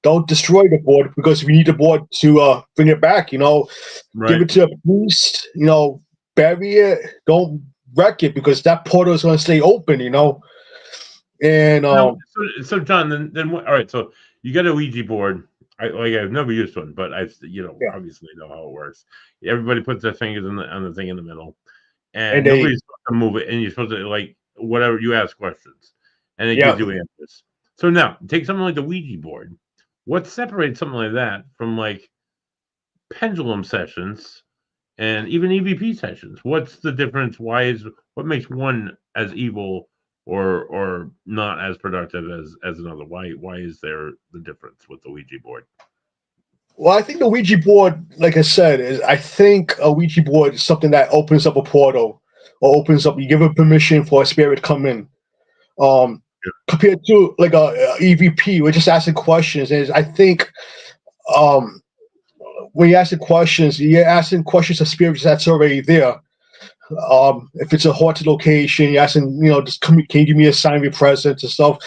don't destroy the board because we need the board to bring it back. Give Right. it to a priest. Bury it. Don't wreck it because that portal is going to stay open. And No. So John, then what? All right. So you got a Ouija board. I've never used one, but yeah, obviously know how it works. Everybody puts their fingers on the thing in the middle, and and they nobody's supposed to move it, and you're supposed to like whatever you ask questions, and it gives yeah. you answers. So now take something like the Ouija board. What separates something like that from like pendulum sessions and even EVP sessions? What's the difference? What makes one as evil or not as productive as another? Why is there the difference with the Ouija board? Well, I think the Ouija board, like I said, I think a Ouija board is something that opens up a portal or opens up. You give it permission for a spirit to come in. Um, Compared to like a EVP, we're just asking questions. And I think um, when you're asking questions of spirits that's already there. If it's a haunted location, you asking, just come, can you give me a sign of your presence and stuff.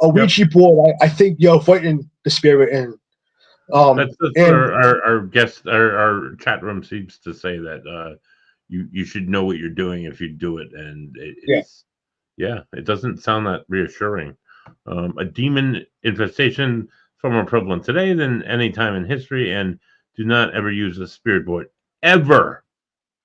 A Yep. Ouija board, I think you're fighting the spirit in. That's what And our guest our chat room seems to say that you should know what you're doing if you do it, and yeah, it doesn't sound that reassuring. A demon infestation far more prevalent today than any time in history, and do not ever use a spirit board ever,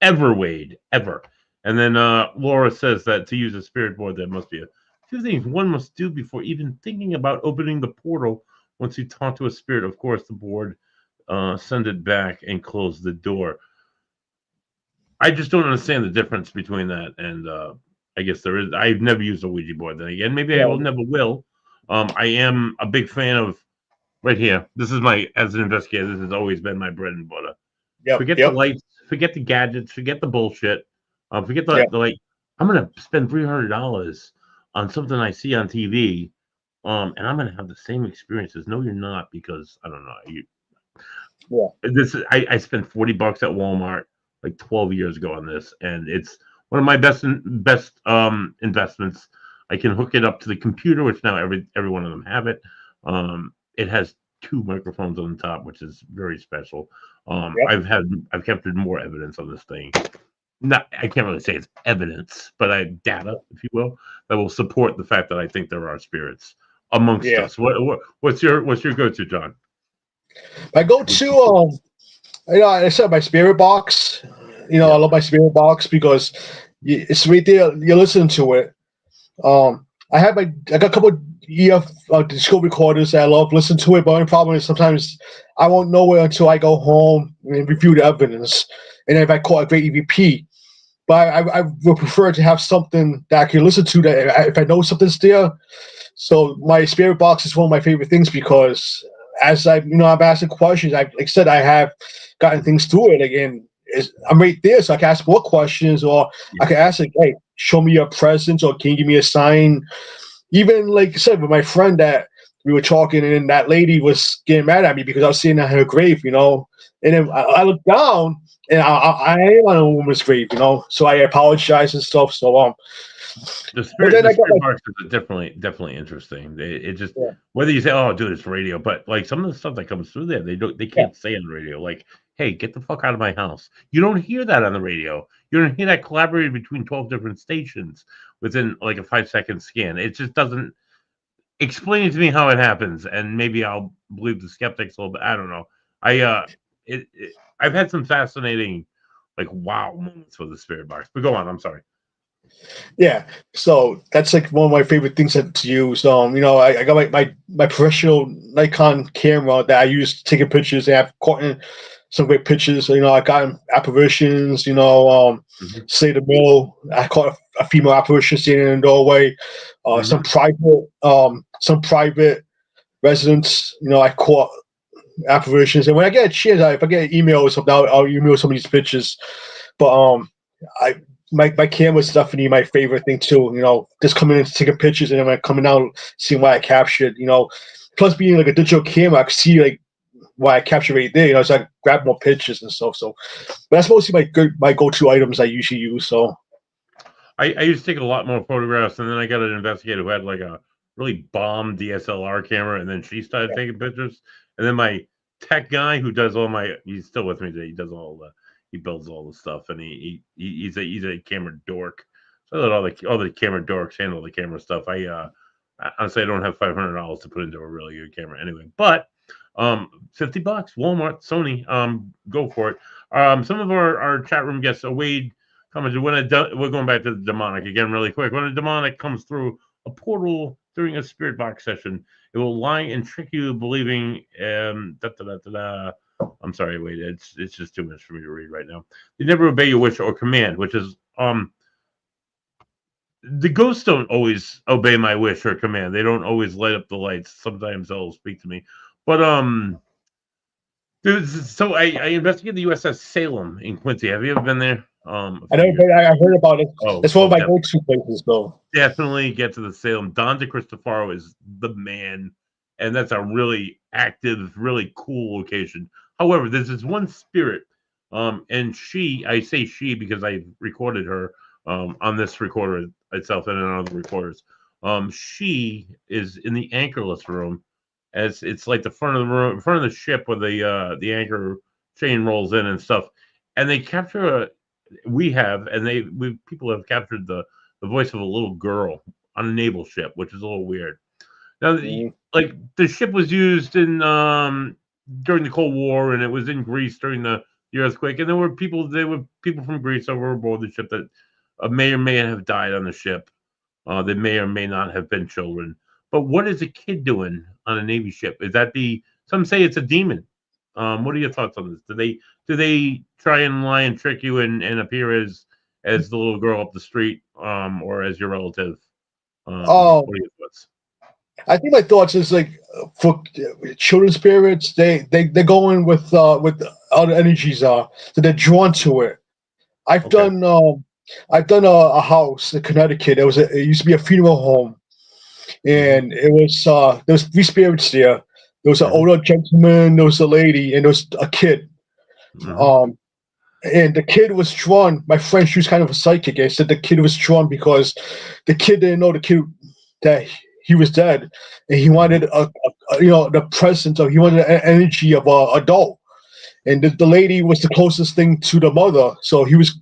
ever, Wade, ever. And then Laura says that to use a spirit board, there must be a few things one must do before even thinking about opening the portal. Once you talk to a spirit, of course, the board, send it back and close the door. I just don't understand the difference between that and I guess there is. I've never used a Ouija board. Then again, maybe I yeah, will never will. I am a big fan of right here. This is my as an investigator. This has always been my bread and butter. yep, Forget the yep, lights, forget the gadgets, forget the bullshit. Forget yeah, the like. I'm gonna spend $300 on something I see on TV, and I'm gonna have the same experiences. No, you're not, because I don't know. yeah, I spent $40 at Walmart like 12 years ago on this, and it's one of my best investments. I can hook it up to the computer, which now every one of them have it. It has two microphones on the top, which is very special. yep, I've captured more evidence on this thing. Not I can't really say it's evidence, but I data, if you will, that will support the fact that I think there are spirits amongst yeah. us. What's your go to, John? I go to I said my spirit box. I Yeah. love my spirit box because it's right there. You listen to it. I got a couple of disco recorders that I love listen to it, but the only problem is sometimes I won't know it until I go home and review the evidence, and then if I call a great EVP. But I would prefer to have something that I can listen to that if I know something's there. So my spirit box is one of my favorite things because as I'm asking questions. Like I said, I have gotten things through it again. I'm right there, so I can ask more questions, or I Yeah. can ask like, "Hey, show me your presence," or "Can you give me a sign?" Even like I said with my friend that we were talking, and that lady was getting mad at me because I was sitting at her grave, and then I looked down, and I am on a woman's grave, so I apologize and stuff. So but then The I got spirit like, box is definitely interesting. It just yeah, whether you say, "Oh, dude, it's radio," but like some of the stuff that comes through there, they yeah, can't say on the radio. Like, "Hey, get the fuck out of my house." You don't hear that on the radio. You don't hear that collaborated between 12 different stations within like a 5 second scan. It just doesn't explain it to me how it happens, and maybe I'll believe the skeptics a little bit. I don't know. I I've had some fascinating like wow moments with the spirit box. But go on. I'm sorry. yeah. So that's like one of my favorite things to use. I got my professional Nikon camera that I use taking pictures, and I've caught in some great pictures. So, I got apparitions. Hmm. say the mill. I caught a female apparition standing in the doorway. Hmm. Some private residents. I caught apparitions, and when I get a chance, if I get an email or something, I'll email some of these pictures. But I my camera's definitely my favorite thing too. Just coming in taking pictures, and then when coming out seeing what I captured. Plus being like a digital camera, I can see like what I captured right there. So I can grab more pictures and stuff. So, but that's mostly my go to items I usually use. So I used to take a lot more photographs, and then I got an investigator who had like a really bomb DSLR camera, and then she started yeah, taking pictures. And then my tech guy who does all my he's still with me today. He builds all the stuff, and he's a camera dork. So I let all the camera dorks handle the camera stuff. Honestly I don't have $500 to put into a really good camera anyway. But $50, Walmart, Sony, go for it. Some of our chat room guests, Wade commented we're going back to the demonic again really quick. When a demonic comes through a portal during a spirit box session, it will lie and trick you believing I'm sorry, wait, it's just too much for me to read right now. They never obey your wish or command, which is the ghosts don't always obey my wish or command. They don't always light up the lights. Sometimes they'll speak to me. But so I investigated the USS Salem in Quincy. Have you ever been there? A I few know, years. but I heard about it. Oh, It's one of my definitely. go to places. So Definitely get to the Salem. Don DeCristofaro is the man, and that's a really active, really cool location. However, there's this one spirit And I say she because I recorded her on this recorder itself and on other recorders. She is in the anchorless room, as it's like the front of the room, front of the ship where the anchor chain rolls in and stuff. And they capture we have, and people have captured the voice of a little girl on a naval ship, which is a little weird. Now, like the ship was used in during the Cold War, and it was in Greece during the earthquake, and there were people from Greece over aboard the ship that may or may have died on the ship. They may or may not have been children. But what is a kid doing on a Navy ship? Is that some say it's a demon? What are your thoughts on this? Do they try and lie and trick you and appear as the little girl up the street, or as your relative? Oh, What are your thoughts? I think my thoughts is like for children's spirits, they go in with other energies so they're drawn to it. I've Okay. done a house in Connecticut. It used to be a funeral home, Hmm. and there was three spirits there. There was an Hmm. older gentleman, there was a lady, and there was a kid. Hmm. Um, and the kid was drawn. My friend, she was kind of a psychic. I said the kid was drawn because the kid didn't know the kid that he was dead, and he Hmm. wanted the presence of he wanted the energy of a adult. And the lady was the closest thing to the mother, so he was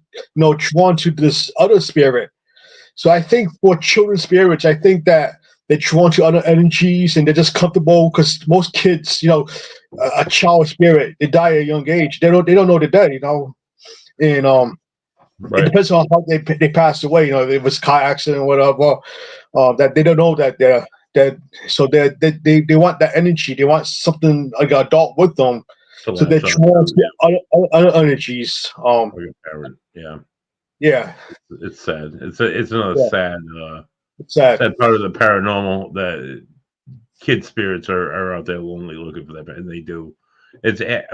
drawn to this other spirit. So I think for children spirits, I think that they're drawn to other energies and they're just comfortable because most kids, a child spirit, they die at a young age. They don't know they're dead. And it Right. depends on how they pass away. If it was car accident or whatever, that they don't know that they're dead. So they want that energy. They want something like an adult with them. To So they're latch on drawn to, to other energies. like a parent. Yeah. Yeah, It's sad. It's another yeah, it's sad. sad part of the paranormal that kid spirits are out there lonely looking for that, and they do.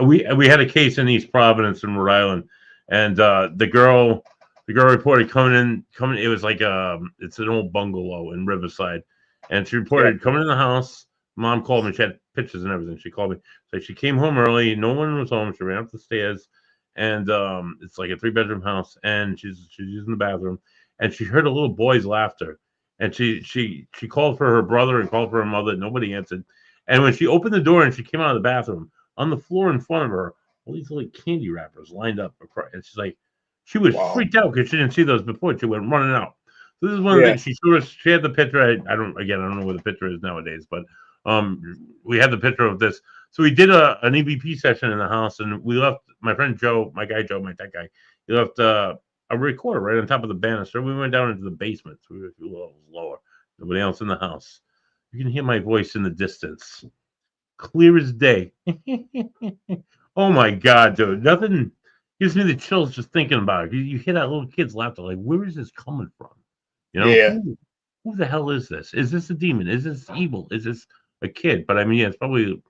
We had a case in East Providence in Rhode Island, and the girl reported coming. It was like it's an old bungalow in Riverside, and she Yeah, reported coming in the house. Mom called me. She had pictures and everything. She called me. So she came home early. No one was home. She ran up the stairs, and it's like a 3-bedroom house, and she's using the bathroom, and she heard a little boy's laughter, and she called for her brother and called for her mother. Nobody answered, and when she opened the door and she came out of the bathroom, on the floor in front of her, all these little candy wrappers lined up across, and she's like, she was wow. freaked out because she didn't see those before. She went running out. So this is one of the Yeah, things she showed us. She had the picture. I don't know where the picture is nowadays, but we had the picture of this. So we did an EVP session in the house, and we left my friend Joe, my guy Joe, my tech guy. He left a recorder right on top of the banister. We went down into the basement, so we were a few levels lower. Nobody else in the house. You can hear my voice in the distance, clear as day. Oh my god, dude! Nothing gives me the chills just thinking about it. You hear that little kid's laughter, like, where is this coming from? yeah, Who the hell is this? Is this a demon? Is this evil? Is this a kid? But I mean, yeah, it's probably you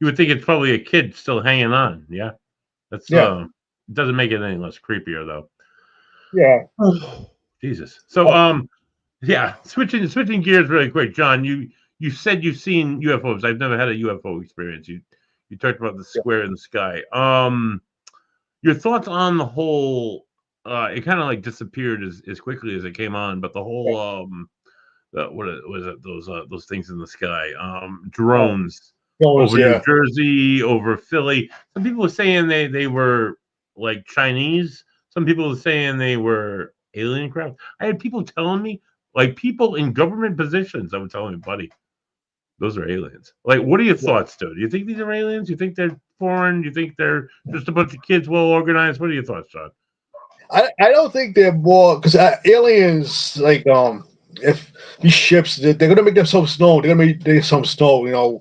would think it's probably a kid still hanging on. Yeah, that's yeah, it doesn't make it any less creepier though. yeah. Jesus. So Oh, yeah, switching gears really quick, John. You said you've seen UFOs. I've never had a UFO experience. You talked about the yeah, square in the sky. Your thoughts on the whole? It kind of like disappeared as quickly as it came on, but the yeah. whole what was it? Those things in the sky, Oh, drones Gomes, over New yeah. Jersey, over Philly. Some people were saying they were like Chinese. Some people were saying they were alien craft. I had people telling me, like people in government positions, that were telling me, buddy, those are aliens. Like, what are your Yeah. thoughts, dude? Do you think these are aliens? You think they're foreign? You think they're just a bunch of kids well organized? What are your thoughts, John? I don't think they're more because aliens like if these ships they're gonna make themselves known. They're gonna make themselves known.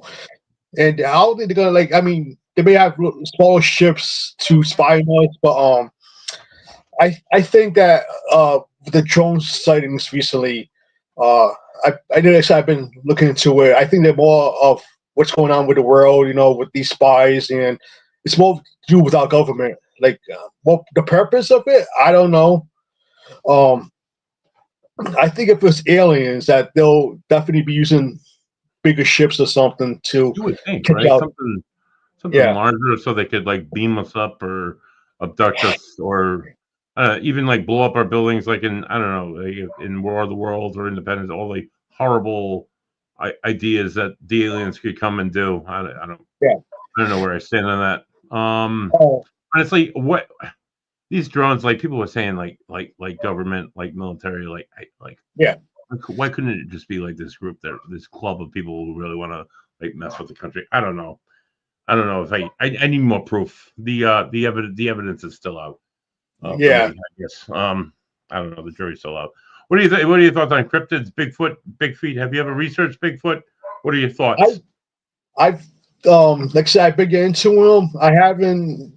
And I don't think they're gonna like. I mean, they may have small ships to spy on us, but I think that the drone sightings recently, uh, I did actually I've been looking into it. I think they're more of what's going on with the world, with these spies, and it's more to do with our government. Like, what the purpose of it, I don't know. Um, I think if it's aliens, that they'll definitely be using bigger ships or something to You would think, catch right? out. Something Yeah, larger so they could like beam us up or abduct us or even like blow up our buildings, like in I don't know, like in War of the Worlds or Independence, all the horrible ideas that the aliens could come and do. Yeah. I don't know where I stand on that. Oh, Honestly, what these drones, like people were saying, like government, like military, like yeah. why couldn't it just be like this group that this club of people who really want to like mess with the country? I don't know. I don't know if I need more proof. The evidence is still out for me, Yeah. I guess. I don't know. The jury's still out. What do you think? What are your thoughts on cryptids, Bigfoot, Big Feet? Have you ever researched Bigfoot? What are your I thoughts? I've like I said, I've been getting into him. I haven't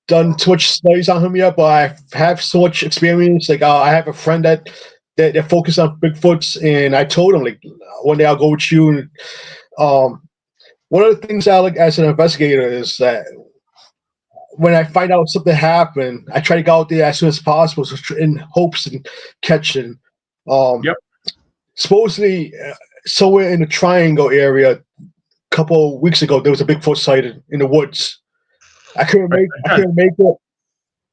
done too much studies on him yet, but I have so much experience. Like I have a friend that focused on Bigfoots, and I told him like one day I'll go with you. And one of the things I like as an investigator is that when I find out something happened, I try to go out there as soon as possible, in hopes and catching. Um, Yep. Supposedly, somewhere in the Triangle area, a couple of weeks ago, there was a Bigfoot sighted in the woods. Right, I John, couldn't make it.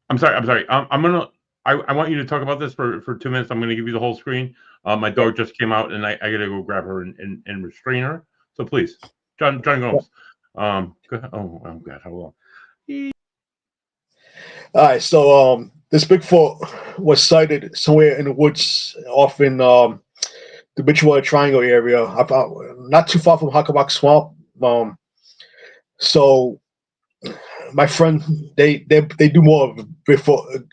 I'm sorry. I'm sorry. I'm gonna. I want you to talk about this for 2 minutes. I'm gonna give you the whole screen. My Yeah, dog just came out, and I gotta go grab her and restrain her. So please, John yeah. Gomes. Go ahead. Oh God, how long? All right, so this Bigfoot was sighted somewhere in the woods off in the Bridgewater Triangle area, about not too far from Huckabee Swamp. Um, so my friend, they do more of Bigfoot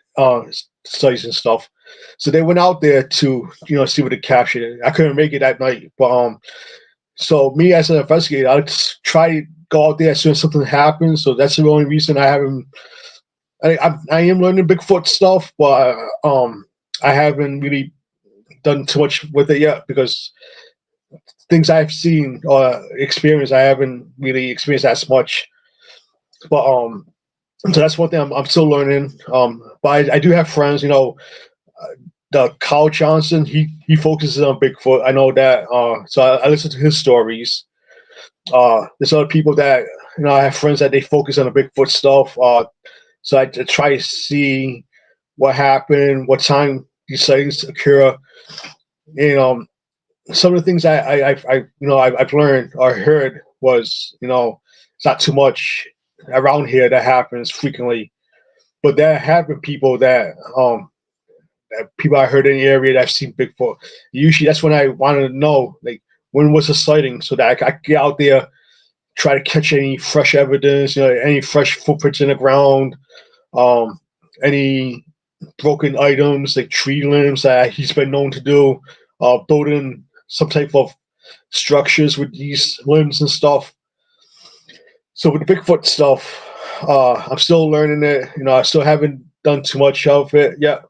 studies and stuff. So they went out there to see what they captured. I couldn't make it that night, but so me as an investigator, I just try to go out there as soon as something happens. So that's the only reason I haven't. I am learning Bigfoot stuff, but I haven't really done too much with it yet because things I've seen or experienced, I haven't really experienced as much. But so that's one thing I'm still learning. But I do have friends, the Carl Johnson, he focuses on Bigfoot. I know that. So I listen to his stories. There's other people that I have friends that they focus on the Bigfoot stuff. So I try to see what happened, what time these sightings occur, and some of the things I've learned or heard was it's not too much around here that happens frequently, but there have been people that people I heard in the area that have seen Bigfoot. Usually that's when I wanted to know like when was the sighting so that I could get out there, try to catch any fresh evidence, any fresh footprints in the ground, um, any broken items like tree limbs that he's been known to do, building some type of structures with these limbs and stuff. So with the Bigfoot stuff, I'm still learning it. I still haven't done too much of it yet,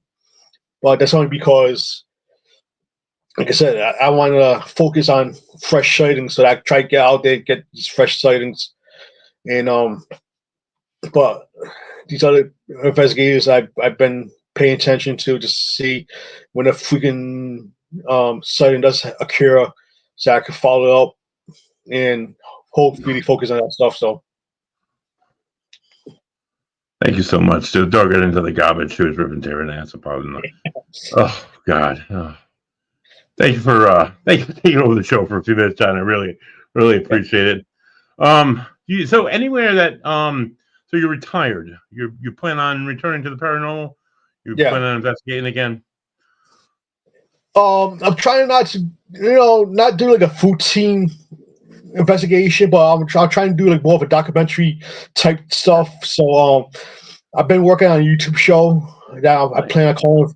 but that's only because, like I said, I want to focus on fresh sightings, so that I try to get out there, get these fresh sightings, and but these other investigators I've been paying attention to see when a freaking sighting does occur, so I can follow up and hopefully focus on that stuff. So Thank you so much. The dog got into the garbage. She was ripping tearing ass apart. Oh God. Oh. Thank you for taking over the show for a few minutes, John. I really yeah, appreciate it. So anywhere that so you're retired. You plan on returning to the paranormal? You yeah. plan on investigating again? I'm trying not to, not do like a routine investigation, but I'm trying to do like more of a documentary type stuff. So I've been working on a YouTube show that I Nice. plan on calling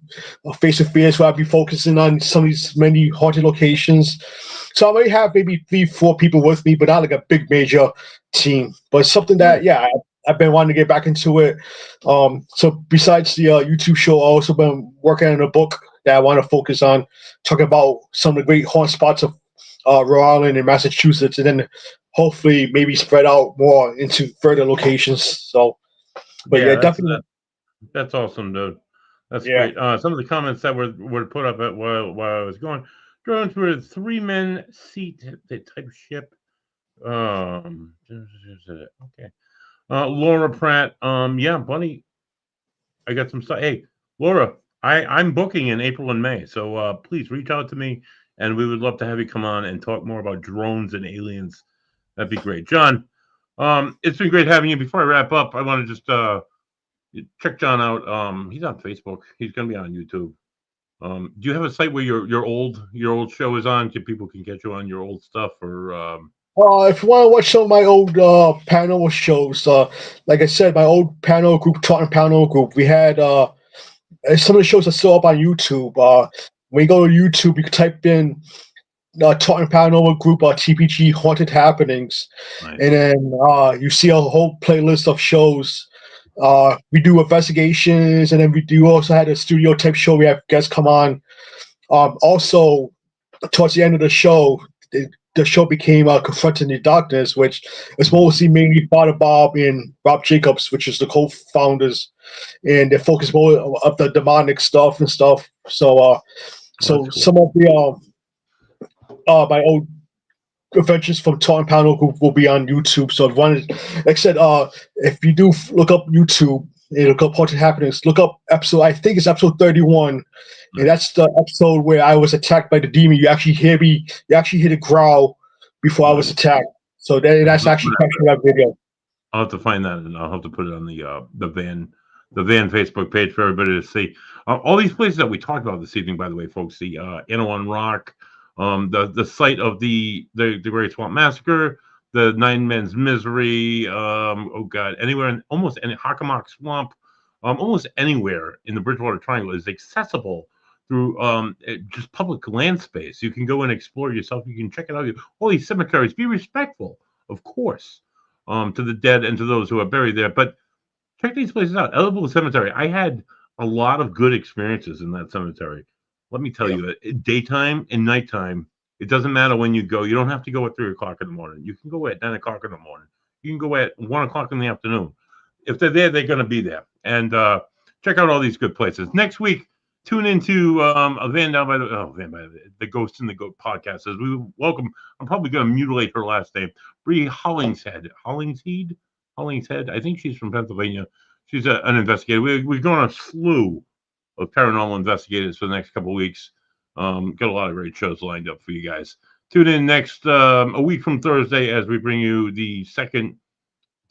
Face to Face, where I'll be focusing on some of these many haunted locations. So I might have maybe 3, 4 people with me, but not like a big major team. But it's something that, Nice. yeah, I've been wanting to get back into it. So besides the YouTube show, I also been working on a book that I want to focus on, talking about some of the great haunt spots of Rhode Island and Massachusetts, and then hopefully maybe spread out more into further locations. So, but Yeah, yeah, definitely, that's awesome, dude. That's yeah. great. Some of the comments that were put up at while I was going. Drones were a 3-men seat type ship. Okay. Laura Pratt. Yeah, buddy, I got some stuff. Hey, Laura, I'm booking in April and May, so please reach out to me, and we would love to have you come on and talk more about drones and aliens. That'd be great, John. It's been great having you. Before I wrap up, I want to just check John out. He's on Facebook. He's going to be on YouTube. Do you have a site where your old show is on? So people can get you on your old stuff, or If you want to watch some of my old panel shows, like I said, my old panel group, Taunton Panel Group, we had some of the shows are still up on YouTube. When you go to YouTube, you can type in Taunton Paranormal Group TPG Haunted Happenings, nice. and then you see a whole playlist of shows. We do investigations, and then we do also had a studio type show. We have guests come on. Also, towards the end of the show, the show became Confronting the Darkness, which is mostly mainly Father Bob and Rob Jacobs, which is the co-founders, and they focus more of the demonic stuff and stuff. So, Cool. some of the my old adventures from Taunton Panel Group will be on YouTube. So if one, like I said, if you do look up YouTube and look up Haunted Happenings, look up episode. I think it's episode 31, and that's the episode where I was attacked by the demon. You actually hear me. You actually hear the growl before I was attacked. So that's actually captured that video. I'll have to find that, and I'll have to put it on the van Facebook page for everybody to see. All these places that we talked about this evening, by the way, folks, the Anawan Rock, the site of the Great Swamp Massacre, the Nine Men's Misery, oh God, anywhere in almost any Hockomock Swamp, almost anywhere in the Bridgewater Triangle is accessible through just public land space. You can go and explore yourself. You can check it out. All these cemeteries. Be respectful, of course, to the dead and to those who are buried there. But check these places out. Elbow Cemetery. I had a lot of good experiences in that cemetery. Let me tell you, daytime and nighttime, it doesn't matter when you go. You don't have to go at 3 o'clock in the morning. You can go at 9 o'clock in the morning. You can go at 1 o'clock in the afternoon. If they're there, they're going to be there. And check out all these good places. Next week, tune into a Van Down by the Ghost in the Goat podcast. As we welcome, I'm probably going to mutilate her last name, Bree Hollingshead. Hollingshead. I think she's from Pennsylvania. She's an investigator. We're going on a slew of paranormal investigators for the next couple of weeks. Got a lot of great shows lined up for you guys. Tune in next a week from Thursday as we bring you the second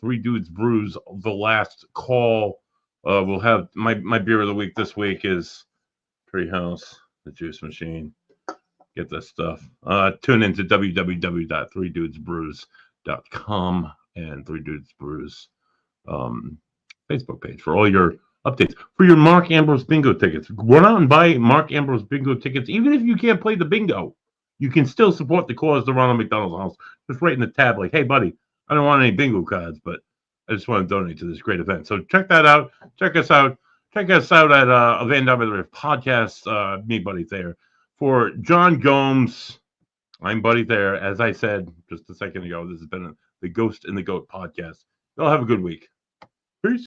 Three Dudes Brews, the last call. We'll have my beer of the week this week is Treehouse, the Juice Machine. Get this stuff. Tune into www.3dudesbrews.com and Three Dudes Brews Facebook page for all your updates. For your Mark Ambrose bingo tickets, run out and buy Mark Ambrose bingo tickets. Even if you can't play the bingo, you can still support the cause, the Ronald McDonald's House. Just write in the tab like, hey, buddy, I don't want any bingo cards, but I just want to donate to this great event. So check that out. Check us out. Check us out at a Van Down by the River podcast. Me, Buddy Thayer. For John Gomes, I'm Buddy Thayer. As I said just a second ago, this has been the Ghost in the Goat podcast. Y'all have a good week. Peace.